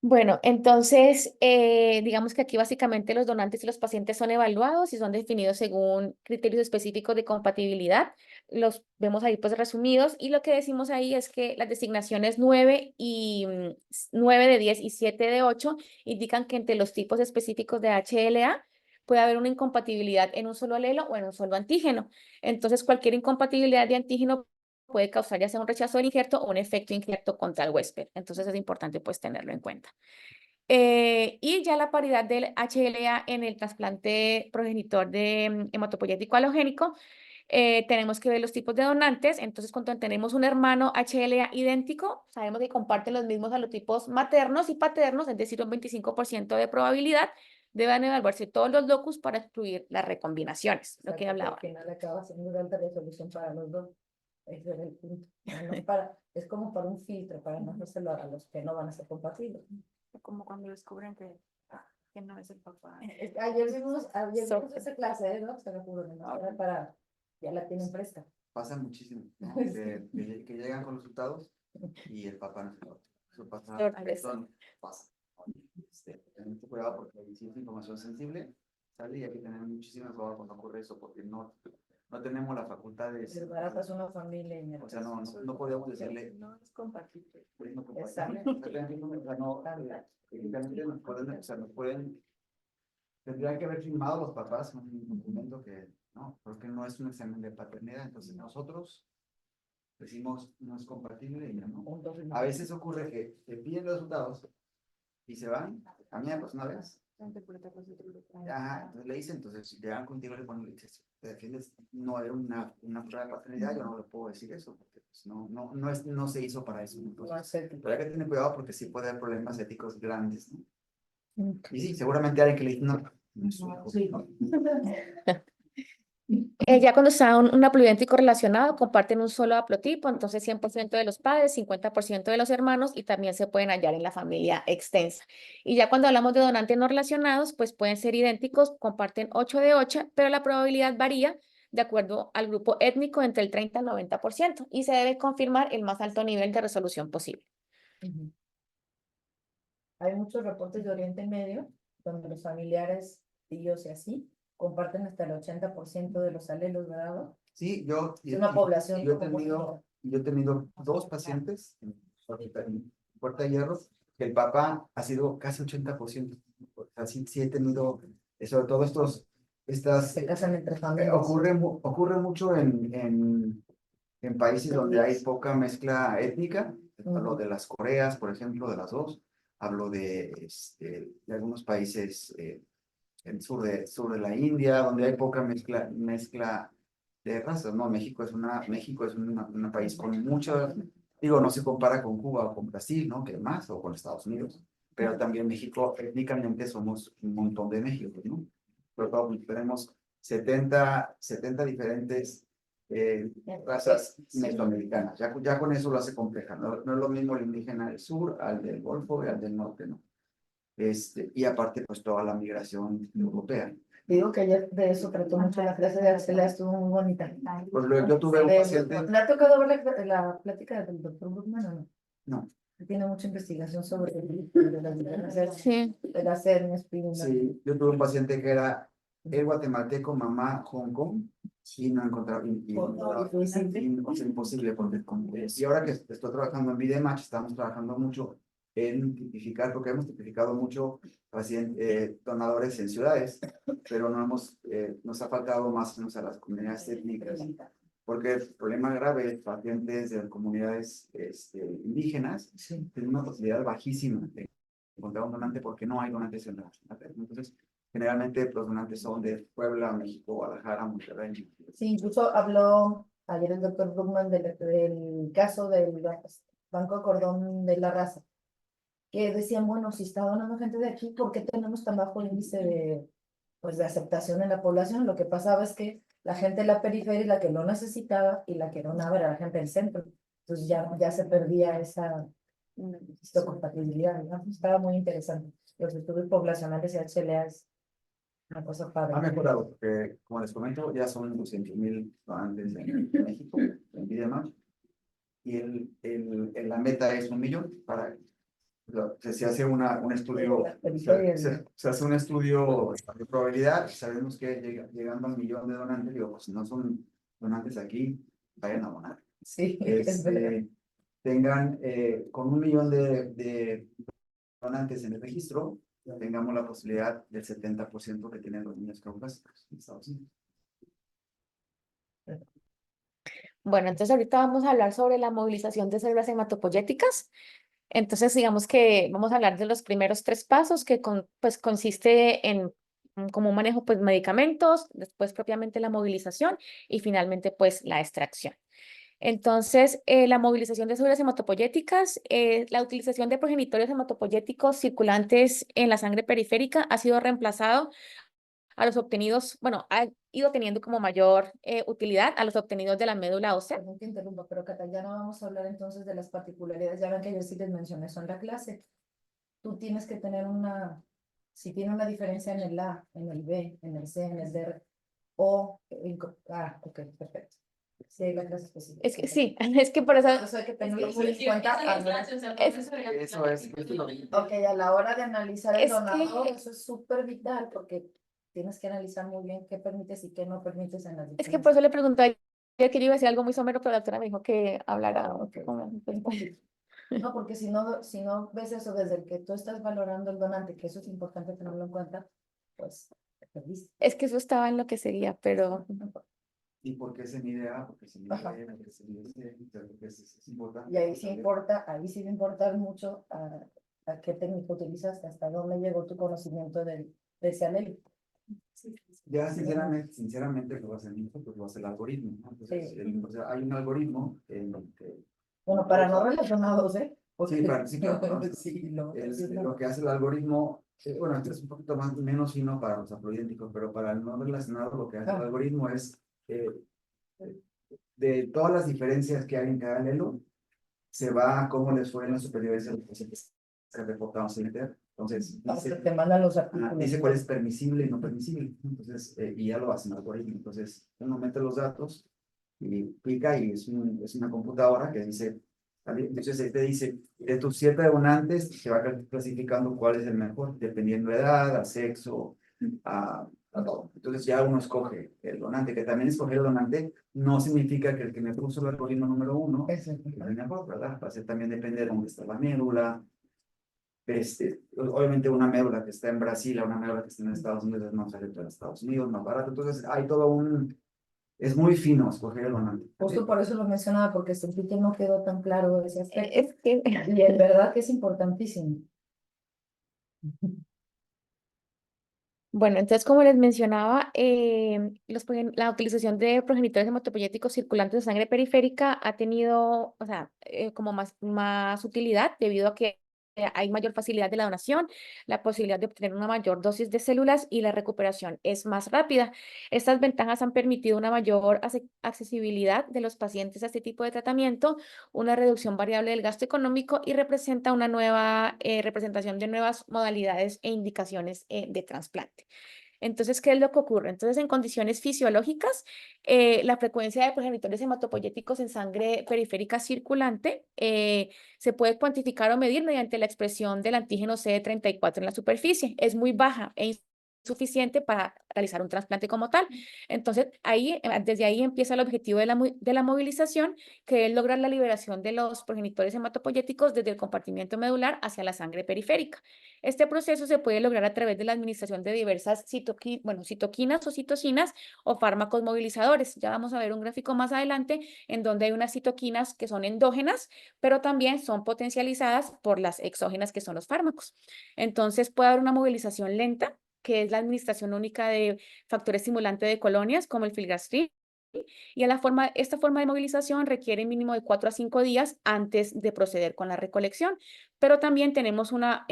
Bueno, entonces, digamos que aquí básicamente los donantes y los pacientes son evaluados y son definidos según criterios específicos de compatibilidad. Los vemos ahí pues resumidos y lo que decimos ahí es que las designaciones 9 de 10 y 7 de 8 indican que entre los tipos específicos de HLA puede haber una incompatibilidad en un solo alelo o en un solo antígeno. Entonces, cualquier incompatibilidad de antígeno puede causar ya sea un rechazo del injerto o un efecto injerto contra el huésped. Entonces es importante pues tenerlo en cuenta. Y ya la paridad del HLA en el trasplante progenitor de hematopoyético halogénico, tenemos que ver los tipos de donantes. Entonces, cuando tenemos un hermano HLA idéntico, sabemos que comparten los mismos halotipos maternos y paternos, es decir, un 25% de probabilidad. Deben evaluarse todos los locus para excluir las recombinaciones, lo que hablaba. Al final acaba siendo de alta resolución para los dos. Ese es el punto. Es como para un filtro, para no hacerlo a los que no van a ser compatibles. Como cuando descubren que no es el papá. Ayer vimos esa clase, ¿no? Se lo juro, ¿no? Era para, ya la tienen fresca. Pasa muchísimo, ¿no? Que llegan con resultados y el papá no se lo. Eso pasa. Sorpresa. Pasa. Ten mucho cuidado porque si es información sensible, sale y hay que tener muchísimo cuidado cuando ocurre eso, porque no tenemos la facultad de. Desbaratas una familia y O sea, no podemos decirle. no es compatible. No compatible. Exacto. O sea, técnicamente nos pueden. Tendrían que haber firmado los papás un documento que no, porque no es un examen de paternidad, entonces nosotros decimos no es compatible y ya no. A veces ocurre que te piden los resultados y se van, a mí pues una vez. Ajá, entonces le dicen, entonces llegan contigo y cuando le dices, te defiendes, no era una prueba de paternidad, yo no le puedo decir eso, porque pues, no se hizo para eso. Entonces, pero hay que tener cuidado porque sí puede haber problemas éticos grandes, ¿no? Y sí, seguramente alguien que le dice, no es su hijo, Sí. ¿no? Ya cuando está un haploidéntico relacionado, comparten un solo haplotipo, entonces 100% de los padres, 50% de los hermanos y también se pueden hallar en la familia extensa. Y ya cuando hablamos de donantes no relacionados, pues pueden ser idénticos, comparten 8 de 8, pero la probabilidad varía de acuerdo al grupo étnico entre el 30 al 90% y se debe confirmar el más alto nivel de resolución posible. Hay muchos reportes de Oriente Medio donde los familiares, tíos y así, comparten hasta el 80% de los alelos, ¿verdad? Sí, Es una población. yo he tenido 2 pacientes en Puerta de Hierro, que el papá ha sido casi 80%. Así sí he tenido, sobre todo Se casan entre familias. ocurre mucho en países donde hay poca mezcla étnica. Hablo de las Coreas, por ejemplo, de las dos. Hablo de algunos países en sur de la India, donde hay poca mezcla de razas, ¿no? México es un país con muchas, digo, no se compara con Cuba o con Brasil, ¿no? Que más, o con Estados Unidos, pero también México, étnicamente somos un montón de México, ¿no? Pero tenemos 70 diferentes razas mesoamericanas. Ya con eso lo hace compleja. No es lo mismo el indígena del sur al del Golfo y al del norte, ¿no? Y aparte, pues toda la migración europea. Digo que ayer de eso trató mucho la clase de Arcela, estuvo muy bonita. Pues yo tuve un paciente, ¿Le ha tocado ver la plática del doctor Brookman o no? no, Tiene mucha investigación sobre Sí. de las hernias, sí, yo tuve un paciente que era el guatemalteco, mamá, Hong Kong, y no encontraba, o sea, imposible, porque y ahora que estoy trabajando en VideMatch, estamos trabajando mucho en tipificar, porque hemos tipificado mucho donadores en ciudades, pero no nos ha faltado más o menos a las comunidades étnicas, porque el problema grave es pacientes de comunidades indígenas, tienen una posibilidad bajísima de encontrar un donante porque no hay donantes en la red. Entonces, generalmente los donantes son de Puebla, México, Guadalajara, Monterrey. Sí, incluso habló ayer el doctor Brookman del caso del Banco Cordón de la Raza, que decían, bueno, si está donando gente de aquí, ¿por qué tenemos tan bajo índice de aceptación en la población? Lo que pasaba es que la gente de la periferia, la que lo necesitaba y la que donaba era la gente del centro. Entonces ya se perdía esa compatibilidad, ¿no? Estaba muy interesante. Los estudios poblacionales de HLA es una cosa padre. Ha mejorado, porque como les comento, ya son 200,000 donantes en México, en VideMatch, y la meta es 1,000,000 para... Se hace un estudio, se hace un estudio de probabilidad, sabemos que llegando al 1,000,000 de donantes, digo, pues si no son donantes aquí, vayan a donar. Sí, es verdad. Tengan con 1,000,000 de donantes en el registro, tengamos la posibilidad del 70% que tienen los niños caucásicos en Estados Unidos. Bueno, entonces ahorita vamos a hablar sobre la movilización de células hematopoyéticas. Entonces, digamos que vamos a hablar de los primeros 3 pasos, que pues consiste en como un manejo, pues medicamentos, después propiamente la movilización y finalmente pues la extracción. Entonces, la movilización de células hematopoyéticas, la utilización de progenitores hematopoyéticos circulantes en la sangre periférica ha sido reemplazado a los obtenidos, bueno, ha ido teniendo como mayor utilidad a los obtenidos de la médula ósea. Perdón que interrumpa, pero Cata, ya no vamos a hablar entonces de las particularidades. Ya ven que yo sí les mencioné eso en la clase. Tú tienes que tener si tiene una diferencia en el A, en el B, en el C, en el D, ok, perfecto. Sí, hay la clase específica. Es que sí, es que por eso... Eso hay que tenerlo muy en cuenta. Eso es lo Ok, a la hora de analizar el Es donador, que- eso es súper vital porque tienes que analizar muy bien qué permites y qué no permites en las Es que por diferentes. eso le pregunté, que yo iba a decir algo muy somero, pero la doctora me dijo que hablara. No, porque si no ves eso desde el que tú estás valorando el donante, que eso es importante tenerlo en cuenta, pues te perdiste. Es que eso estaba en lo que seguía, pero ¿Y por qué se mide A? Porque se mide Ajá. B, porque se mide C, porque es importante. Y ahí sí va a importar mucho a qué técnica utilizaste, hasta dónde llegó tu conocimiento de ese alelo. Ya sinceramente lo va a hacer pues lo hace el algoritmo, ¿no? Entonces, Sí. o sea, hay un algoritmo en el que... Bueno, para no relacionados, ¿eh? Sí, claro, ¿no? Sí, Lo que hace el algoritmo, bueno, esto es un poquito menos fino para los haploidénticos, pero para el no relacionado lo que hace el algoritmo es de todas las diferencias que hay en cada alelo, se va a cómo les fue en los superiores de los pacientes que reportamos en ETER. Entonces, te mandan los artículos. dice cuál es permisible y no permisible. Entonces, y ya lo hace el algoritmo. Entonces, uno mete los datos y pica y es una computadora que dice, entonces te dice, de tus 7 donantes, se va clasificando cuál es el mejor, dependiendo de edad, a sexo, a todo. Entonces ya uno escoge el donante, que también escoger el donante no significa que el que me puso el algoritmo número 1 es el mejor, ¿verdad? Va a ser también depende de dónde está la médula. Obviamente una médula que está en Brasil a una médula que está en Estados Unidos es más barato en Estados Unidos, más barato. Entonces hay todo es muy fino escoger el donante. Justo por eso lo mencionaba, porque sentí que no quedó tan claro ese aspecto. es que... Y en verdad que es importantísimo. Bueno, entonces como les mencionaba, la utilización de progenitores hematopoyéticos circulantes de sangre periférica ha tenido, o sea, como más utilidad debido a que hay mayor facilidad de la donación, la posibilidad de obtener una mayor dosis de células y la recuperación es más rápida. Estas ventajas han permitido una mayor accesibilidad de los pacientes a este tipo de tratamiento, una reducción variable del gasto económico y representa una nueva representación de nuevas modalidades e indicaciones de trasplante. Entonces, ¿qué es lo que ocurre? Entonces, en condiciones fisiológicas, la frecuencia de progenitores hematopoyéticos en sangre periférica circulante se puede cuantificar o medir mediante la expresión del antígeno CD34 en la superficie. Es muy baja e insuficiente para realizar un trasplante como tal. Entonces, desde ahí empieza el objetivo de la movilización, que es lograr la liberación de los progenitores hematopoyéticos desde el compartimiento medular hacia la sangre periférica. Este proceso se puede lograr a través de la administración de diversas citoquinas o citocinas o fármacos movilizadores. Ya vamos a ver un gráfico más adelante en donde hay unas citoquinas que son endógenas, pero también son potencializadas por las exógenas que son los fármacos. Entonces puede haber una movilización lenta, que es la administración única de factor estimulante de colonias, como el filgrastim, y esta forma de movilización requiere mínimo de 4 a 5 días antes de proceder con la recolección, pero también tenemos una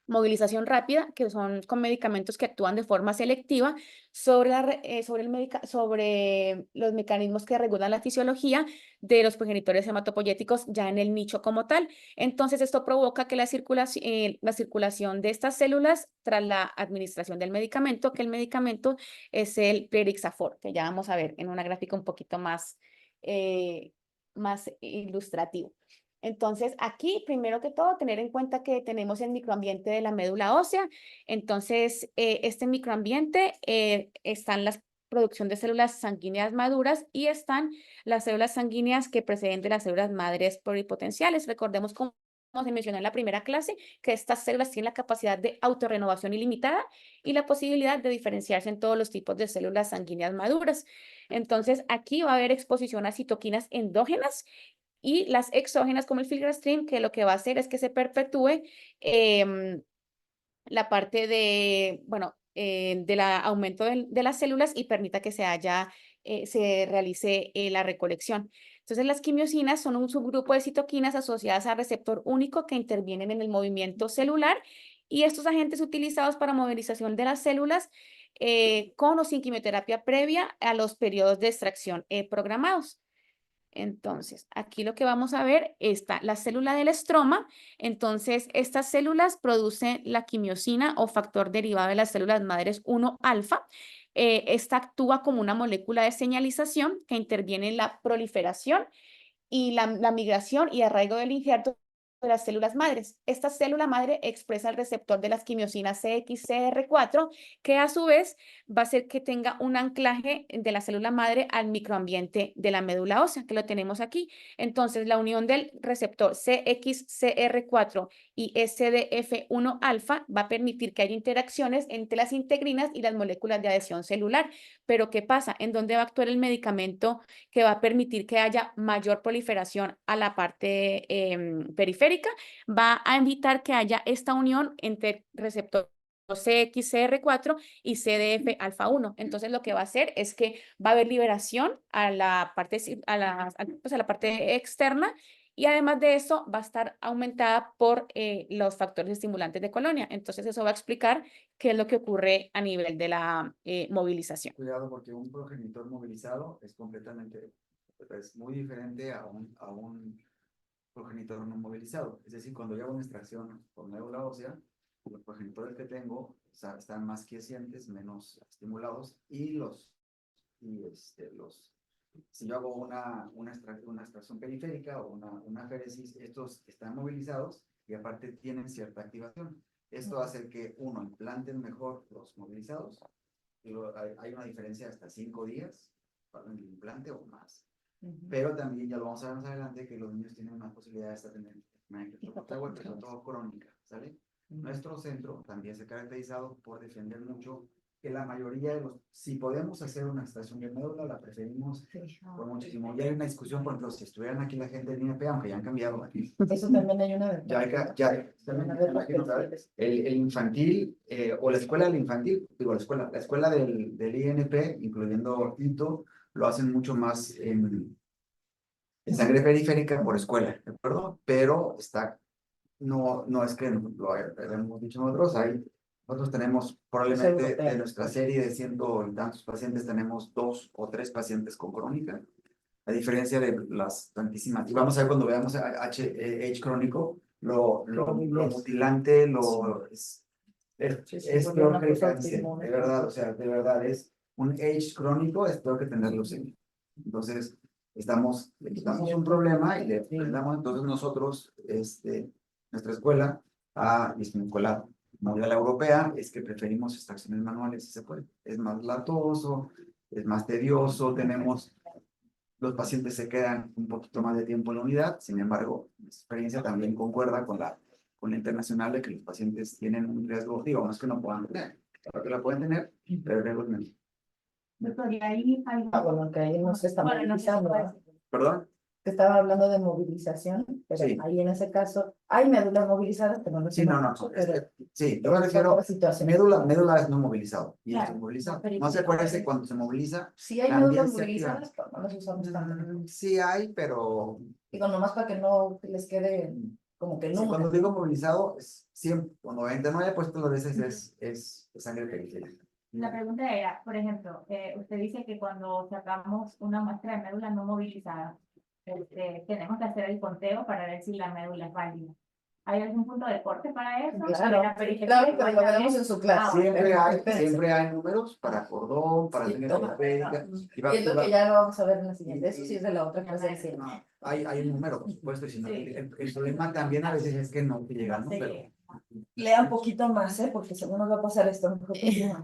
movilización rápida, que son con medicamentos que actúan de forma selectiva sobre los mecanismos que regulan la fisiología de los progenitores hematopoyéticos ya en el nicho como tal. Entonces, esto provoca que la circulación de estas células tras la administración del medicamento, que el medicamento es el Plerixafor, que ya vamos a ver en una gráfica un poquito más ilustrativo. Entonces, aquí, primero que todo, tener en cuenta que tenemos el microambiente de la médula ósea. Entonces, este microambiente están la producción de células sanguíneas maduras y están las células sanguíneas que preceden de las células madres pluripotenciales. Recordemos, como se mencionó en la primera clase, que estas células tienen la capacidad de autorrenovación ilimitada y la posibilidad de diferenciarse en todos los tipos de células sanguíneas maduras. Entonces, aquí va a haber exposición a citoquinas endógenas y las exógenas como el filgrastim, que lo que va a hacer es que se perpetúe la parte del aumento de las células y permita que se realice la recolección. Entonces, las quimiosinas son un subgrupo de citoquinas asociadas al receptor único que intervienen en el movimiento celular, y estos agentes utilizados para movilización de las células con o sin quimioterapia previa a los periodos de extracción programados. Entonces, aquí lo que vamos a ver está la célula del estroma. Entonces, estas células producen la quimiosina o factor derivado de las células madres 1 alfa. Esta actúa como una molécula de señalización que interviene en la proliferación y la migración y arraigo del injerto de las células madres. Esta célula madre expresa el receptor de las quimiosinas CXCR4, que a su vez va a hacer que tenga un anclaje de la célula madre al microambiente de la médula ósea, que lo tenemos aquí. Entonces, la unión del receptor CXCR4 y SDF1 alfa va a permitir que haya interacciones entre las integrinas y las moléculas de adhesión celular. Pero, ¿qué pasa? ¿En dónde va a actuar el medicamento que va a permitir que haya mayor proliferación a la parte periférica? Va a evitar que haya esta unión entre receptor CXCR4 y CDF alfa 1. Entonces, lo que va a hacer es que va a haber liberación a la parte externa, y además de eso va a estar aumentada por los factores estimulantes de colonia. Entonces, eso va a explicar qué es lo que ocurre a nivel de la movilización. Cuidado, porque un progenitor movilizado es muy diferente a un progenitor no movilizado. Es decir, cuando yo hago una extracción por médula ósea, los progenitores que tengo están más quiescentes, menos estimulados, si yo hago una extracción periférica o una aféresis, estos están movilizados y aparte tienen cierta activación. Esto hace que, uno, implanten mejor los movilizados. Hay una diferencia hasta 5 días para el implante o más. Pero también, ya lo vamos a ver más adelante, que los niños tienen más posibilidades de tener sobre todo crónica, ¿sale? Nuestro centro también se ha caracterizado por defender mucho que la mayoría de si podemos hacer una extracción de médula, la preferimos por muchísimo. Ya hay una discusión, por ejemplo, si estuvieran aquí la gente del INP, aunque ya han cambiado aquí. Eso también hay una ventaja. El infantil, o la escuela del infantil, digo, la escuela del INP, incluyendo ITO, lo hacen mucho más en sangre periférica por escuela, ¿de acuerdo? Pero no es que lo hayamos dicho nosotros, nosotros tenemos probablemente de nuestra serie de 100 y tantos pacientes, tenemos 2 o 3 pacientes con crónica, a diferencia de las tantísimas. Y vamos a ver cuando veamos H crónico, lo mutilante, Es porque peor una que el cosa cáncer, autoinmune. de verdad, o sea, de verdad es un age crónico, es peor que tener leucemia. Entonces, le quitamos un problema y le damos, entonces nosotros, nuestra escuela ha desvinculado. Modelo europea es que preferimos extracciones manuales si se puede. Es más latoso, es más tedioso, los pacientes se quedan un poquito más de tiempo en la unidad, sin embargo, mi experiencia también concuerda con la internacional de que los pacientes tienen un riesgo, digo, no es que no puedan tener, claro que la pueden tener, pero el riesgo es menos. Doctor, y ahí hay... bueno, que ahí no se está movilizando, ¿verdad? ¿Perdón? Te estaba hablando de movilización, pero Sí. ahí en ese caso hay médulas movilizadas, pero no Sí, no, pero sí, yo me refiero, otra situación. médula es no movilizado, y Claro, esto es movilizado. pero No se acuérdese cuando se moviliza, sí hay también médulas se activa. movilizadas, pero no las usamos tanto. Sí hay, pero Digo, nomás para que no les quede como que sí, no. cuando digo movilizado, es siempre, cuando 99% de las veces es sangre periférica. La pregunta era, por ejemplo, usted dice que cuando sacamos una muestra de médula no movilizada, tenemos que hacer el conteo para ver si la médula es válida. ¿Hay algún punto de corte para eso? Claro, La periferia claro, pero lo también. veremos en su clase. Siempre hay números para cordón, para Sí, línea todo. periférica. Y es lo que ya lo vamos a ver en la siguiente. Eso sí es de la otra clase del cine. No, hay un número, por supuesto, y si no, Sí. el problema también a veces es que no te llega el Sí. número. Lea un poquito más, porque según nos va a pasar esto. Mejor continúa.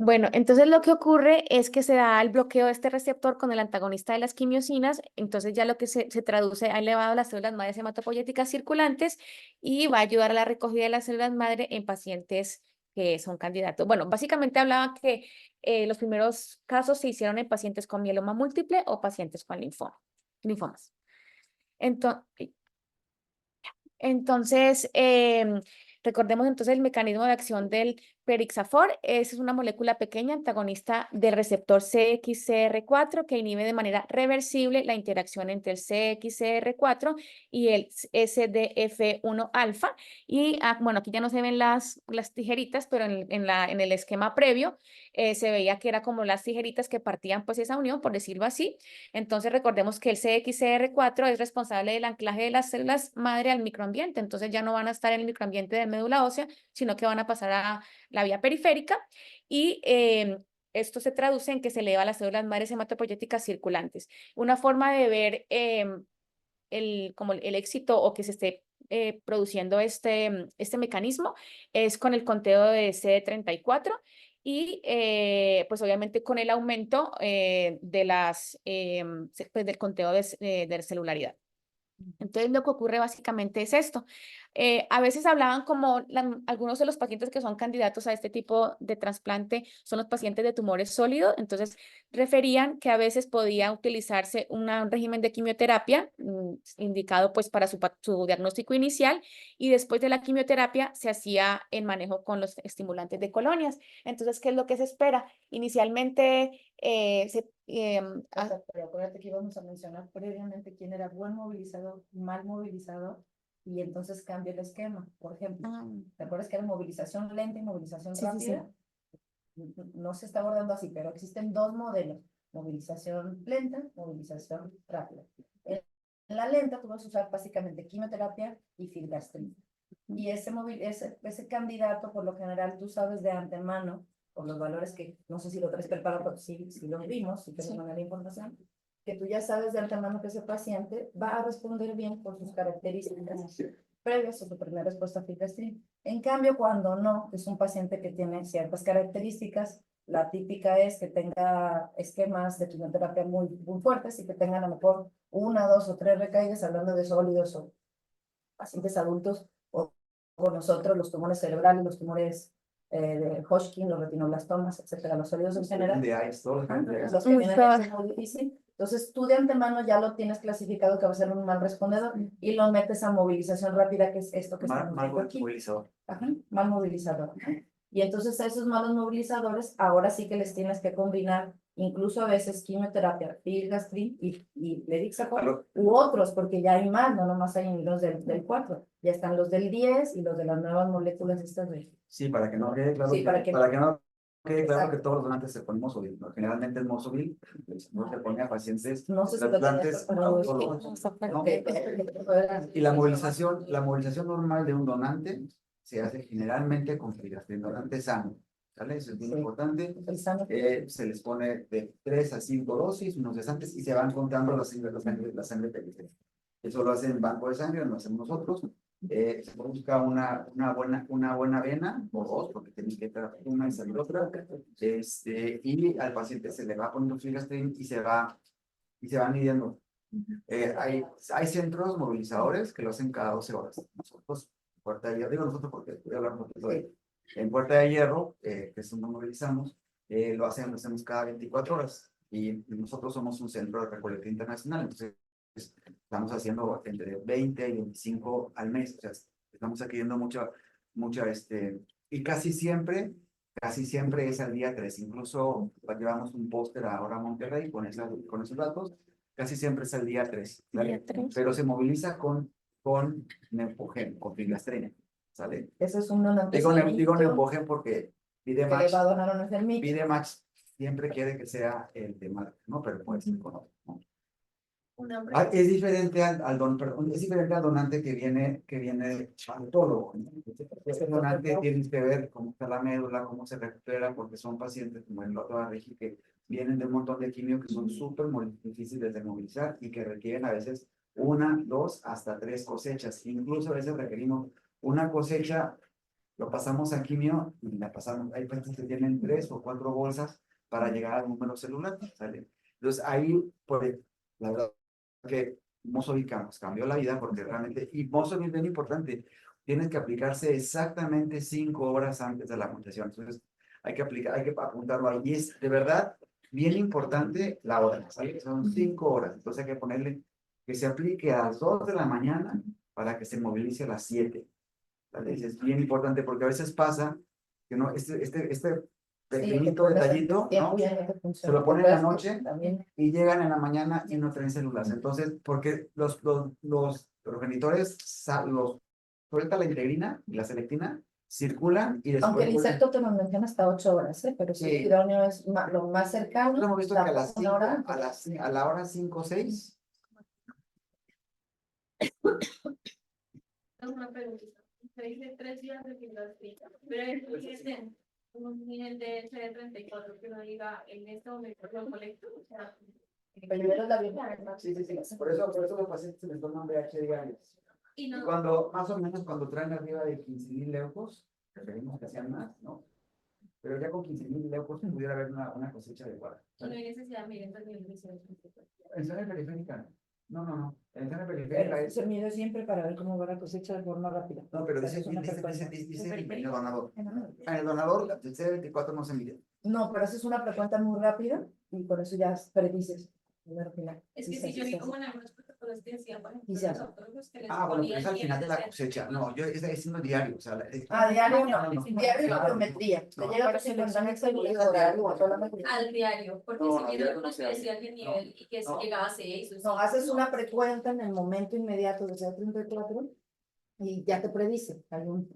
Bueno, entonces lo que ocurre es que se da el bloqueo de este receptor con el antagonista de las quimiosinas, entonces ya lo que se traduce ha elevado las células madres hematopoyéticas circulantes y va a ayudar a la recogida de las células madre en pacientes que son candidatos. Bueno, básicamente hablaba que los primeros casos se hicieron en pacientes con mieloma múltiple o pacientes con linfomas. Entonces, recordemos entonces el mecanismo de acción del perixafor. Es una molécula pequeña antagonista del receptor CXCR4 que inhibe de manera reversible la interacción entre el CXCR4 y el SDF1 alfa. Y bueno, aquí ya no se ven las tijeritas, pero en el esquema previo se veía que era como las tijeritas que partían pues esa unión, por decirlo así. Entonces recordemos que el CXCR4 es responsable del anclaje de las células madre al microambiente, entonces ya no van a estar en el microambiente de médula ósea, sino que van a pasar a la vía periférica y esto se traduce en que se eleva las células madres hematopoyéticas circulantes. Una forma de ver como el éxito o que se esté produciendo este mecanismo es con el conteo de CD34 y pues obviamente con el aumento pues, del conteo de celularidad. Entonces lo que ocurre básicamente es esto. A veces hablaban como algunos de los pacientes que son candidatos a este tipo de trasplante son los pacientes de tumores sólidos, entonces referían que a veces podía utilizarse un régimen de quimioterapia indicado pues para su diagnóstico inicial y después de la quimioterapia se hacía el manejo con los estimulantes de colonias. Entonces, ¿qué es lo que se espera? Inicialmente Pero acuérdate que íbamos a mencionar previamente quién era buen movilizador, mal movilizador, y entonces cambia el esquema. Por ejemplo, ¿te acuerdas que era movilización lenta y movilización Sí, sí, sí. rápida? No se está abordando así, pero existen dos modelos: movilización lenta, movilización rápida. En la lenta tú vas a usar básicamente quimioterapia y filgastrina. Y ese candidato, por lo general, tú sabes de antemano, por los valores que, no sé si lo traes preparado, pero sí lo vimos, si te mandar la información, que tú ya sabes de antemano que ese paciente va a responder bien por sus características previas a su primera respuesta a filgastrina. En cambio, cuando no, es un paciente que tiene ciertas características, la típica es que tenga esquemas de quimioterapia muy fuertes y que tengan a lo mejor 1, 2 o 3 recaídas, hablando de sólidos o pacientes adultos, o con nosotros los tumores cerebrales, los tumores de Hodgkin, los retinoblastomas, etcétera, los sólidos en general. Los que vienen es muy difícil. Entonces, tú de antemano ya lo tienes clasificado que va a ser un mal respondedor y lo metes a movilización rápida, que es esto que estamos viendo aquí. Mal movilizador. Y entonces a esos malos movilizadores, ahora sí que les tienes que combinar incluso a veces quimioterapia, filgastrin y plerixafor, u otros, porque ya hay más, no nomás hay los del 4, ya están los del 10 y los de las nuevas moléculas estas de... Sí, para que no quede claro, Sí, para que no quede claro Exacto. que todos los donantes se ponen Mozobil, ¿no? Generalmente el Mozobil no se pone a pacientes No sé si lo tenías trasplantes preparado. autológicos, ¿no? Ok. Y la movilización normal de un donante se hace generalmente con filastrina, donante sano, ¿sale? Eso es bien Sí. importante. El sano. Se les pone de 3 a 5 dosis, unos días antes, y se van contando la sangre periférica. Eso lo hacen en banco de sangre, lo hacemos nosotros. Se busca una buena vena, o dos, porque tienen que entrar una y salir otra. Y al paciente se le va poniendo filastrin y se va midiendo. Hay centros movilizadores que lo hacen cada 12 horas. Nosotros, Puerta de Hierro, digo nosotros porque voy a hablar un poquito de en Puerta de Hierro, que es donde movilizamos, lo hacemos cada 24 horas. Y nosotros somos un centro de recolecta internacional, entonces estamos haciendo entre 20 y 25 al mes. O sea, estamos adquiriendo mucha, y casi siempre es al día 3. Incluso llevamos un póster ahora a Monterrey con esos datos. Casi siempre es al día 3, ¿vale? Día 3. Pero se moviliza con Neupogen, con filastrina, ¿sale? Eso es un donante Digo sanguíneo Neupogen porque que le Pidemax, va a donar un enfermito. Pidemax siempre quiere que sea el de marca, ¿no? Pero puede ser con otro, ¿no? Una Es diferente es diferente al donante que viene autólogo, ¿no? Este donante tiene que ver cómo está la médula, cómo se recupera, porque son pacientes como el doctor Regi que vienen de un montón de quimio que son súper difíciles de movilizar y que requieren a veces 1, 2, hasta 3 cosechas. Incluso a veces requerimos una cosecha, lo pasamos a quimio y la pasamos. Hay pacientes que tienen 3 o 4 bolsas para llegar al número celular, ¿sale? Entonces ahí, pues, la verdad que Mosovika nos cambió la vida porque realmente, y Mosovika es bien importante, tienes que aplicarse exactamente 5 horas antes de la aplicación. Entonces hay que apuntarlo ahí. Y es de verdad bien importante la hora, ¿sale? Son 5 horas. Entonces hay que ponerle que se aplique a las 2 de la mañana para que se movilice a las 7. ¿Vale? Es bien importante porque a veces pasa que no, este pequeñito detallito, ¿no? Se lo ponen en la noche y llegan en la mañana y no traen células. Entonces, porque los progenitores suelta la integrina y la selectina, circulan y después. Aunque el insecto te lo menciona hasta 8 horas, pero si el idóneo es lo más cercano. Hemos visto que a las 5, a la hora 5 o 6. Una pregunta. Se dice 3 días de filastrina, pero es un nivel de CD34 que no diga en este momento lo colecto. O sea, Primero la Sí. Por eso los pacientes se les toman VH diarios. y no, Cuando, más o menos, cuando traen arriba de 15,000 leucos, preferimos que sean más, ¿no? Pero ya con 15,000 leucos pudiera haber una cosecha adecuada. no hay necesidad de medir el nivel de CD34. En zona periférica, no. En zona periférica es. Se mide siempre para ver cómo va la cosecha de forma rápida. No, pero dice en el donador. En el donador, el CD24 no se mide. No, pero haces una frecuencia muy rápida y por eso ya predices. Es que si yo vi como en algunos protocolos que decían, por ejemplo, Quizás. los autónomos que les Bueno, pero ponían es al final de la niveles cosecha. No, yo estoy diciendo diario. O sea, diario no. Diario la biometría. Te llega a 50,000 células horario solamente. al diario, porque No, si al vieron diario uno no se que hace. decía que el nivel y que No. llegaba a 6 o No, haces una frecuencia en el momento inmediato de CD34 y ya te predice.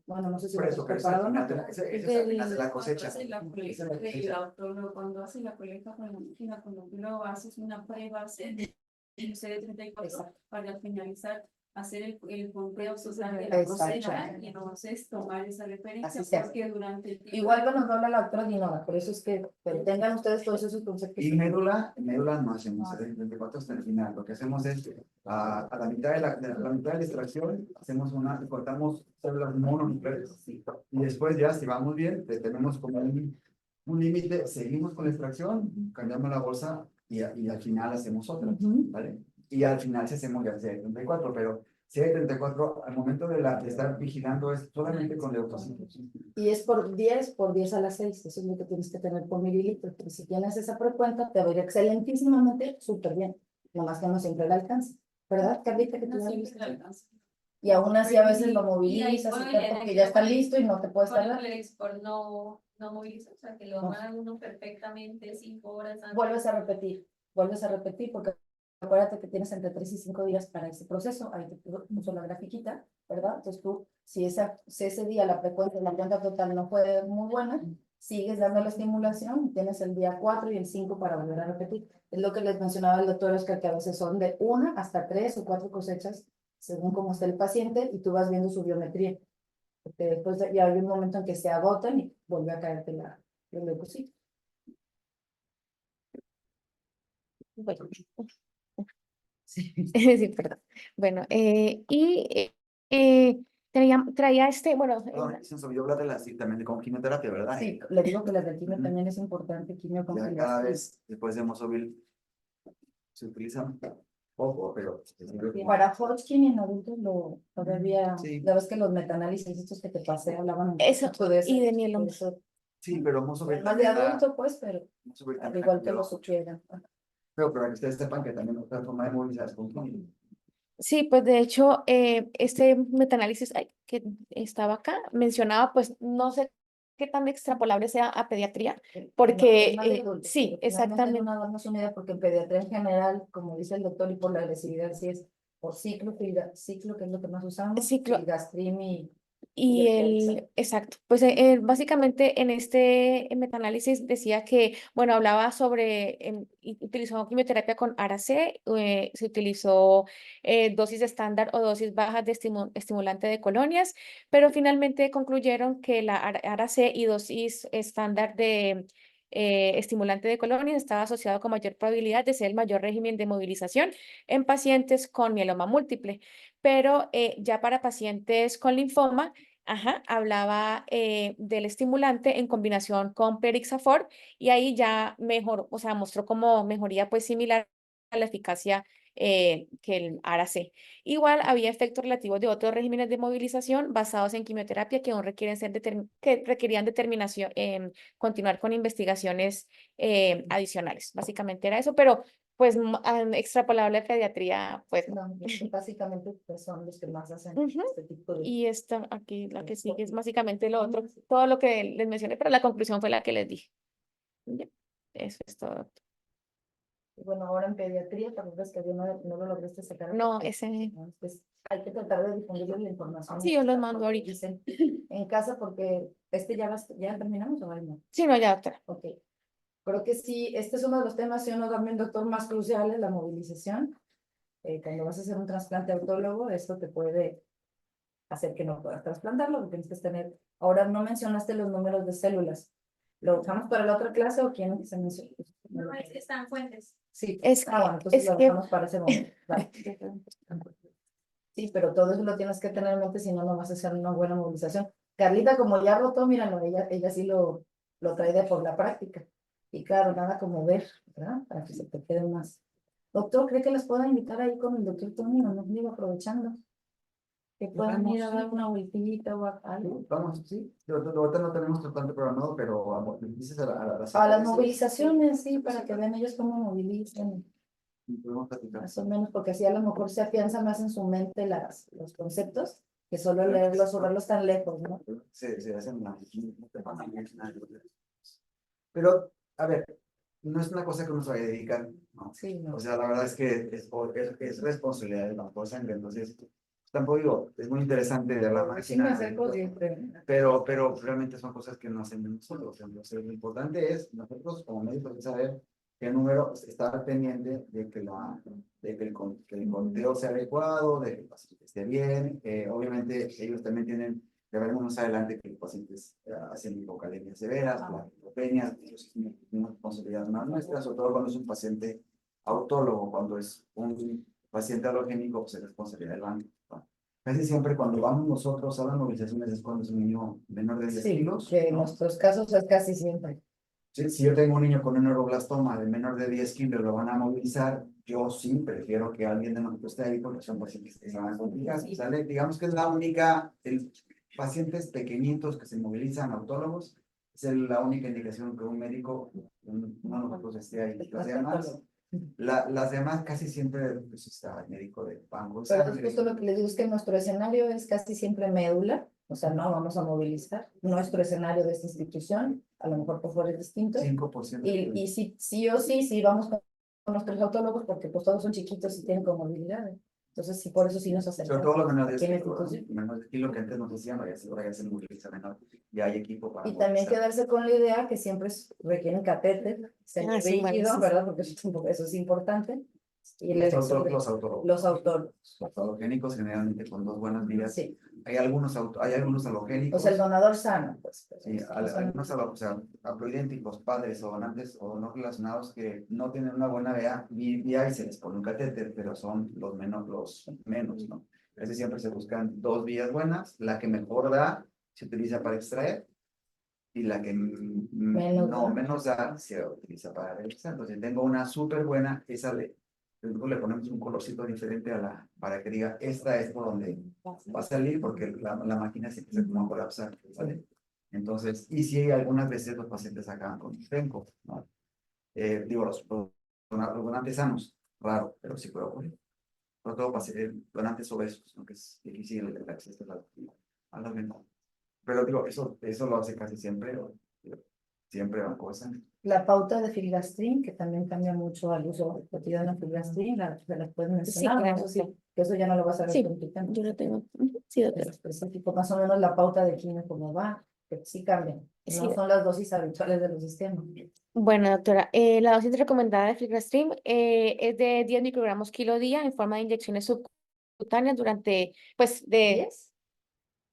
Bueno, no sé si Por lo eso, has pero es al preparado o final no. de al final de la cosecha. Hace la colecta, el autólogo, cuando hace la colecta con la máquina, cuando tú lo haces una prueba, hace el CD34 Exacto. para finalizar, hacer el conteo social de la Exacto. cosecha y entonces tomar esa referencia Así se hace. porque durante el tiempo. Igual que nos habla la doctora Dinora, por eso es que tengan ustedes todos esos conceptos. Y médula no hacemos CD24 hasta el final. Lo que hacemos es a la mitad de la extracción hacemos cortamos células mononucleares y después ya si vamos bien tenemos como un límite, seguimos con la extracción, cambiamos la bolsa y al final hacemos otra, ¿vale? Y al final se hacemos ya CD34, pero CD34 al momento de estar vigilando es solamente con leucocitos. Y es por 10 a la 6, eso es lo que tienes que tener por mililitro. Pero si tienes esa frecuencia, te va a ir excelentísimamente, súper bien. Nomás que no siempre le alcanza. ¿Verdad, Carlita? Que tú No ya siempre viste? le alcanza. Y aún así a veces lo Y ahí movilizas puede y tal, leer porque que ya lo está ponen- listo y no te puedes Por tardar. el export no moviliza, o sea, que lo No. hagan uno perfectamente 5 horas antes. Vuelves a repetir, porque acuérdate que tienes entre 3 y 5 días para ese proceso. Ahí te puso la grafiquita, ¿verdad? Entonces tú, si ese día la frecuencia, la cuenta total no fue muy buena, sigues dando la estimulación y tienes el día 4 y el 5 para volver a repetir. Es lo que les mencionaba el doctor Oscar, que a veces son de 1 hasta 3 o 4 cosechas, según cómo esté el paciente, y tú vas viendo su biometría. Porque después ya hay un momento en que se agotan y vuelve a caerte el leucocito. Bueno, Sí. sí, perdón. Bueno, traía bueno, Perdón, se nos olvidó hablar de la, sí, también de como quimioterapia, ¿verdad? Sí, le digo que la de quimio Ujú. también es importante, quimio con Ya cada gelatina. vez después de Hemosobil se utiliza poco, pero Para Hodgkin en adultos todavía, Sí. la vez que los metaanálisis estos que te pasé hablaban un Eso, poco de eso. y de mieloma. de eso. sí, pero Hemosobil Más de también da- adulto, pues, pero Hemosobil al también igual da que lo quimio. supieran. Pero para que ustedes sepan que también otra forma de movilizar es con quimio. Sí, pues de hecho, este metaanálisis que estaba acá mencionaba, pues no sé qué tan extrapolable sea a pediatría, porque Es más de adultos, sí, pero finalmente exactamente. no darnos una idea, porque en pediatría en general, como dice el doctor, y por la agresividad, sí es por ciclo, ciclo, que es lo que más usamos, Ciclo. y gastrim y Y el exacto, pues básicamente en este metaanálisis decía que, bueno, hablaba sobre, y utilizó quimioterapia con ARA-C, se utilizó dosis estándar o dosis bajas de estimulante de colonias, pero finalmente concluyeron que la ARA-C y dosis estándar de estimulante de colonias estaba asociado con mayor probabilidad de ser el mayor régimen de movilización en pacientes con mieloma múltiple, pero ya para pacientes con linfoma, ajá, hablaba del estimulante en combinación con Plerixafor y ahí ya mejor, o sea, mostró como mejoría pues similar a la eficacia que el ARA-C. Igual había efectos relativos de otros regímenes de movilización basados en quimioterapia que aún requieren que requerían determinación, continuar con investigaciones adicionales. Básicamente era eso, pero pues extrapolable a pediatría, pues no. No, es que básicamente pues, son los que más hacen Ujú. este tipo de... Y esta aquí, la que sigue, es básicamente lo otro, todo lo que les mencioné, pero la conclusión fue la que les dije. Ya, eso es todo. Bueno, ahora en pediatría, tal vez que yo no lo lograste sacar. No, porque, ese, ¿no? Pues, hay que tratar de difundirles la información. sí, yo los mando ahorita. Dicen en casa porque ya terminamos o no. Sí, no, ya, doctora. Ok. Creo que sí, este es uno de los temas, si uno también, doctor, más cruciales, la movilización. Cuando vas a hacer un trasplante autólogo, esto te puede hacer que no puedas trasplantarlo, porque tienes que tener. Ahora no mencionaste los números de células. ¿Lo usamos para la otra clase o quieren que se mencione? No, es que están fuentes. Sí, Es bueno, entonces es lo que dejamos para ese momento. Vale. Sí, pero todo eso lo tienes que tener en mente, si no, no vas a hacer una buena movilización. Carlita, como ya rotó, míralo, ella sí lo trae de por la práctica. Y claro, nada como ver, ¿verdad? Para que se te quede más. Doctor, ¿cree que les pueda invitar ahí con el doctor Tony? O no, digo, aprovechando. Que puedan ir a dar una vueltita o algo. Vamos, sí. Ahorita no tenemos trasplante programado, pero vamos, dices A las movilizaciones, sí, para que vean ellos cómo movilizan. podemos platicar. Más o menos, porque así a lo mejor se afianza más en su mente los conceptos, que solo leerlos o verlos tan lejos, ¿no? Se hacen pero, a ver, no es una cosa que uno se vaya a dedicar, ¿no? Sí, no. O sea, la verdad es que es responsabilidad del banco de sangre, entonces, tampoco digo, es muy interesante de la Sí me máquina, acerco siempre. pero realmente son cosas que no hacen solo. O sea, lo importante es, nosotros como médicos, es saber qué número, estar pendiente de que, que el conteo sea adecuado, de que el paciente esté bien. Obviamente, ellos también tienen, ya veremos más adelante, que los pacientes hacen hipocalemias severas, plaquetopenias, ellos tienen una responsabilidad más nuestra, sobre todo cuando es un paciente autólogo, cuando es un paciente halogénico, pues es responsabilidad del banco, ¿no? Casi siempre cuando vamos nosotros a las movilizaciones es cuando es un niño menor de 10 Sí, kilos. que en ¿no? nuestros casos es casi siempre. Si yo tengo un niño con un neuroblastoma de menor de 10 kilos, lo van a movilizar, yo sí prefiero que alguien de nosotros esté ahí porque son pacientes que se van a complicar, ¿sale? Digamos que es la única, pacientes pequeñitos que se movilizan autólogos, es la única indicación que un médico, uno de nosotros esté ahí. Las demás casi siempre pues, está el médico de banco. Pero es justo lo que les digo, es que nuestro escenario es casi siempre médula, o sea, no vamos a movilizar. Nuestro escenario de esta institución, a lo mejor por fuera es distinto. 5%. Y sí o sí vamos con nuestros autólogos, porque pues todos son chiquitos y tienen comorbilidades. Entonces, sí, por eso sí nos acercamos. Sobre todo los menores aquí en de la institución. menos de kilo que antes nos decían, ahora ya se moviliza menor, ya hay equipo para Y también movilizar. quedarse con la idea que siempre requieren catéter, sí, bueno, rígido, sí. ¿verdad? Porque eso es importante. Y Los autólogos. los autólogos. Los autogénicos generalmente con 2 buenas vidas Sí. hay algunos O halogénicos. sea, el donador sano, pues. Sí, algunos o sea, haploidénticos, padres o donantes o no relacionados que no tienen una buena vía y se les pone un catéter, pero son los menos, ¿no? Casi siempre se buscan dos vías buenas, la que mejor da se utiliza para extraer y la que menos da se utiliza para realizar. Entonces, tengo una súper buena, luego le ponemos un colorcito diferente para que diga, esta es por donde va a salir, porque la máquina se empieza como a colapsar, ¿vale? Entonces, y si algunas veces los pacientes acaban con penco, ¿no? Digo, los donantes sanos, raro, pero sí puede ocurrir. Sobre todo donantes obesos, ¿no? Que es difícil el acceso a la venta. Pero digo, eso lo hace casi siempre, siempre van cosas. La pauta de filgastrin, que también cambia mucho al uso cotidiano de filgastrin, se las puedes mencionar. claro, No sé si, que eso ya no lo vas a ver Sí, con tu tema. yo lo tengo. Sí, Es doctora. específico, más o menos la pauta de quimio cómo va, que sí cambian. Sí. No son las dosis habituales de los sistemas. Bueno, doctora, la dosis recomendada de filgrastim es de 10 microgramos kilo día en forma de inyecciones subcutáneas durante, pues, de, ¿10?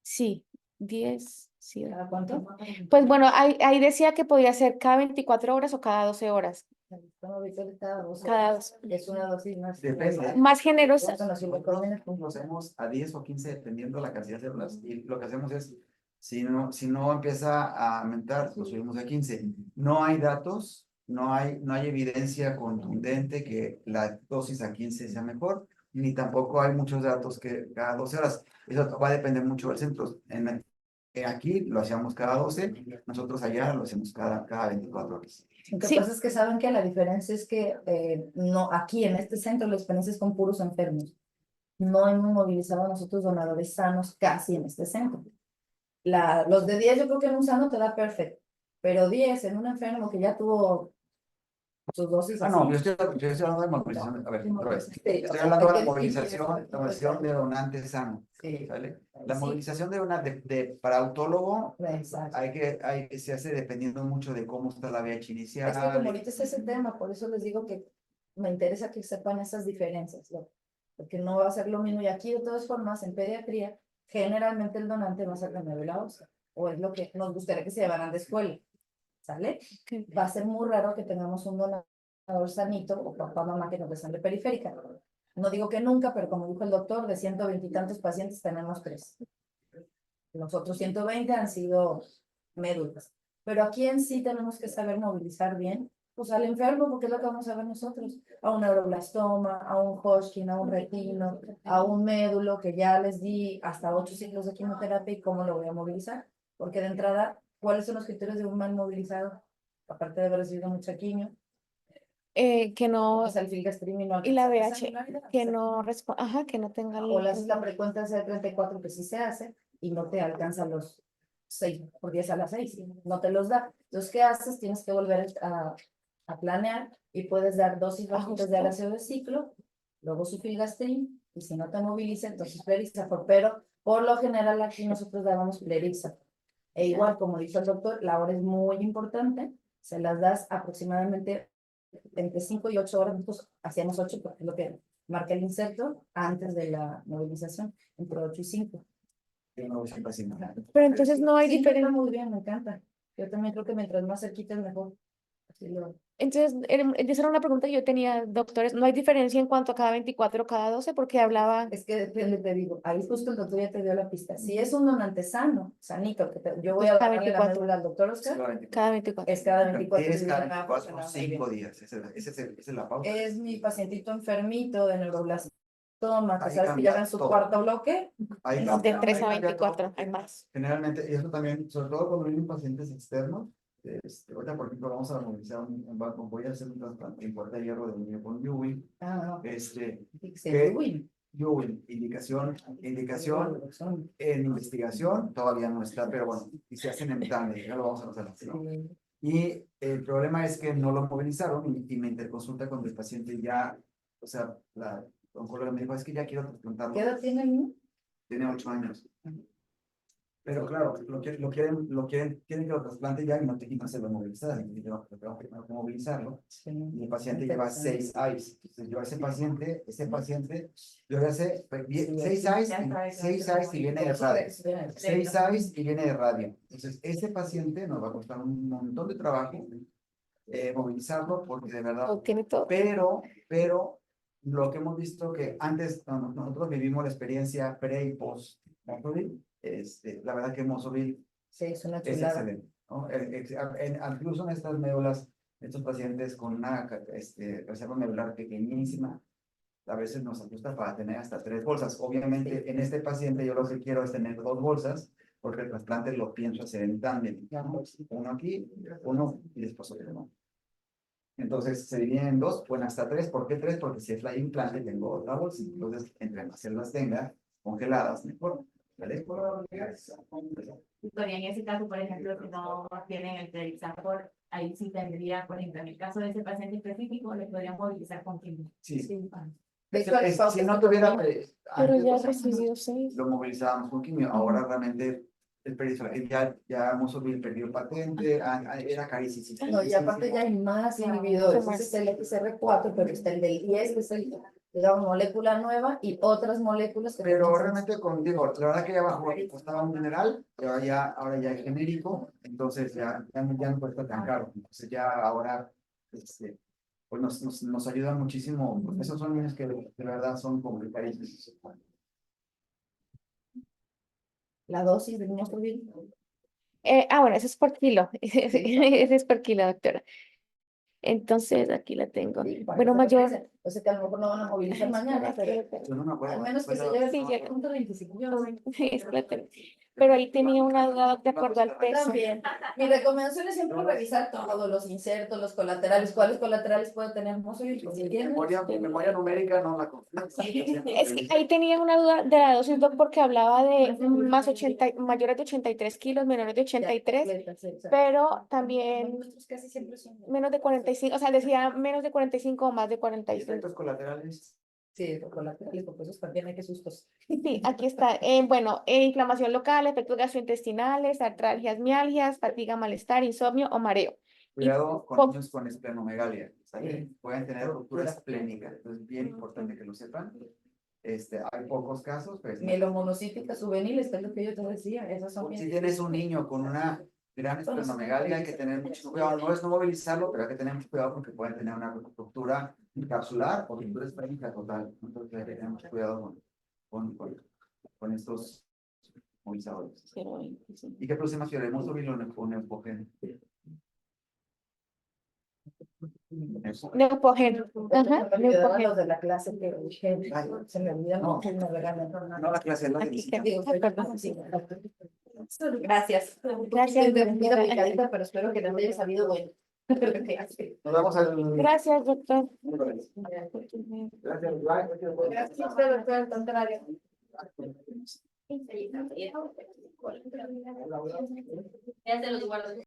sí, 10, sí. ¿Cada cuánto? Pues bueno, ahí decía que podía ser cada 24 horas o cada 12 horas. Como habitual, cada 12 Cada horas. Es una dosis más. Depende. Más generosa. Bueno, si lo combines con- Lo hacemos a 10 o 15 dependiendo la cantidad de células. Y lo que hacemos es, si no empieza a aumentar, lo subimos a 15. No hay datos, no hay evidencia contundente que la dosis a 15 sea mejor, ni tampoco hay muchos datos que cada 12 horas. Eso va a depender mucho del centro. Aquí lo hacíamos cada 12, nosotros allá lo hacemos cada 24 horas. Lo que Sí. pasa es que saben que la diferencia es que no, aquí en este centro la experiencia es con puros enfermos. No hemos movilizado a nosotros donadores sanos casi en este centro. Los de 10 yo creo que en un sano te da perfecto, pero 10 en un enfermo que ya tuvo sus dosis así. No, yo estoy hablando de movilización. A ver, otra vez. Estoy hablando de la movilización de donantes sanos. Sí. ¿Vale? La Sí. movilización para autólogo Exacto. se hace dependiendo mucho de cómo está la VIH inicial. Es que como ahorita es ese tema, por eso les digo que me interesa que sepan esas diferencias, ¿no? Porque no va a ser lo mismo. Y aquí, de todas formas, en pediatría, generalmente el donante va a ser la médula ósea, o es lo que nos gustaría que se llevaran de escuela, ¿sale? Ok. Va a ser muy raro que tengamos un donador sanito o papá, mamá que nos dé sangre periférica. No digo que nunca, pero como dijo el doctor, de 120 y tantos pacientes tenemos 3. Los otros 120 han sido médulas. Pero aquí en sí tenemos que saber movilizar bien, pues al enfermo, porque es lo que vamos a ver nosotros, a un neuroblastoma, a un Hodgkin, a un retino, a un médulo, que ya les di hasta 8 ciclos de quimioterapia y cómo lo voy a movilizar. Porque de entrada, ¿cuáles son los criterios de un mal movilizado? Aparte de haber recibido mucha quimio, Que no, pues el filgastrin y no y la alcanza VH, sangularidad. que no responde, ajá, que no tenga O le haces la frecuencia C34 que sí se hace y no te alcanza los 6 por 10 a las 6, no te los da. Entonces, ¿qué haces? Tienes que volver a planear y puedes dar dosis bajitas de ácido de ciclo, luego su filgastrin, y si no te moviliza, entonces Plerixa. Pero por lo general aquí nosotros dábamos Plerixa. E igual, como dijo el doctor, la hora es muy importante, se las das aproximadamente entre 5 y 8 horas, nosotros hacíamos 8 porque es lo que marca el inserto antes de la movilización, entre 8 y 5. Yo no voy siempre así, ¿no? Pero entonces no hay Sí, diferencia. muy bien, me encanta. Yo también creo que mientras más cerquita es mejor. Así Entonces, esa era una pregunta que yo tenía, doctores. ¿No hay diferencia en cuanto a cada 24 o cada 12? Porque hablaba. Es que depende, te digo, ahí justo el doctor ya te dio la pista. Si es un donante sano, sanito, yo voy Pues a cada darle la 24. médula al doctor Oscar, Cada 24. es cada 24 Tienes días. cada 24 o 5 días. Esa es la pauta. Es mi pacientito enfermito de neuroblastoma, que Ahí sabes que ya va en su cambia todo. cuarto bloque. Ahí De cambia 3 a todo. 24, hay más. Generalmente, y eso también, sobre todo cuando vienen pacientes externos, ahorita por ejemplo vamos a movilizar un banco, voy a hacer un trasplante en puerta de hierro de niño con Ewing, Ah, no. que- Uy, Ewing, indicación en investigación, todavía no está, pero bueno, y se hacen en TANE, ya lo vamos a hacer, ¿no? Y el problema es que no lo movilizaron y me interconsulta cuando el paciente ya, o sea, la oncóloga me dijo, es que ya quiero trasplantarlo. ¿qué edad tiene el niño? Tiene 8 años. Pero claro, quieren que lo trasplante ya y no se lo movilizan. Y yo tengo que movilizarlo. Y el paciente lleva 6 AIs. Entonces yo a ese paciente, yo ya sé, 6 AIs y viene de radio. 6 AIs y viene de radio. Entonces ese paciente nos va a costar un montón de trabajo movilizarlo porque de verdad, Tiene todo. pero lo que hemos visto que antes nosotros vivimos la experiencia pre y post Mozobil, la verdad que Mozobil Sí, es una es chulada. excelente, ¿no? Incluso en estas médulas, estos pacientes con una reserva medular pequeñísima, a veces nos ajusta para tener hasta 3 bolsas. Obviamente, en este paciente yo lo que quiero es tener 2 bolsas, porque el trasplante lo pienso hacer en tándem, ¿no? Uno aquí, uno y después otro, ¿no? Entonces se dividen en 2, bueno, hasta 3. ¿Por qué 3? Porque si es la implante, tengo otra bolsa. Entonces, entre más células tenga congeladas, mejor. ¿Vale? Victoria, en ese caso, por ejemplo, si no tienen el Telixafor, ahí sí tendría, por ejemplo, en el caso de ese paciente específico, le podrían movilizar con quimio. Sí. De hecho, Si no tuviera, Pero antes, ya o sea, recibió 6. lo movilizábamos con quimio. Ahora realmente el periférico ya hemos perdido patente, era carísimo. No, y aparte ya hay más inhibidores. Ese es el XR4, pero está el del 10, que es el, digamos, molécula nueva y otras moléculas que Pero también realmente, digo, la verdad que ya abajo costaba un general, pero ahora ya es genérico, entonces ya no cuesta tan caro. Entonces ya ahora, pues nos ayuda muchísimo. Pues esos son niños que de verdad son complicadísimos. la dosis del Mozobil. Bueno, eso es por kilo. Ese es por kilo, doctora. Entonces, aquí la tengo. Bueno, mayor. O sea que a lo mejor no van a movilizar mañana, pero Yo no me acuerdo. al menos que se Pero- lleve Sí, ya. punto 25. Pero ahí tenía una duda de acuerdo al peso. También. Mi recomendación es siempre revisar todos los insertos, los colaterales, cuáles colaterales puede tener Mozobil. Si tiene, Memoria numérica no la confío. Es que ahí tenía una duda de la dosis, doc, porque hablaba de más 80, mayores de 83 kilos, menores de 83, pero también Nuestros casi siempre son. menos de 45, o sea, decía menos de 45 o más de 45. Efectos colaterales. Sí, los colaterales, porque esos también hay que sustos. Sí, aquí está. Bueno, inflamación local, efectos gastrointestinales, artralgias, mialgias, fatiga, malestar, insomnio o mareo. Cuidado con po- niños con esplenomegalia. ¿Sale? Pueden tener ruptura esplénica. Entonces, bien importante que lo sepan. Hay pocos casos, pero Mielomonocíticas juveniles, que es lo que yo te decía, esas son si bien. tienes un niño con una gran esplenomegalia, hay que tener mucho cuidado. No es no movilizarlo, pero hay que tener mucho cuidado porque pueden tener una ruptura capsular o ruptura esplénica total. Entonces, hay que tener mucho cuidado con estos movilizadores. 0.25. ¿Y qué produce más fiebre? ¿Mozobil o Neupogen? Neopogen. Ajá, Me olvidaba Neopogen. los de la clase que dije, se me olvidan No. mucho y me regañan. No, la clase, la Aquí de queda. Perdón. Sí. Gracias. Gracias, Muy doctora. picadita, pero espero que les haya sabido bueno. Nos vemos al... Gracias, doctor. Gracias, Gracias a usted, doctor, al contrario. Ya se los guardo.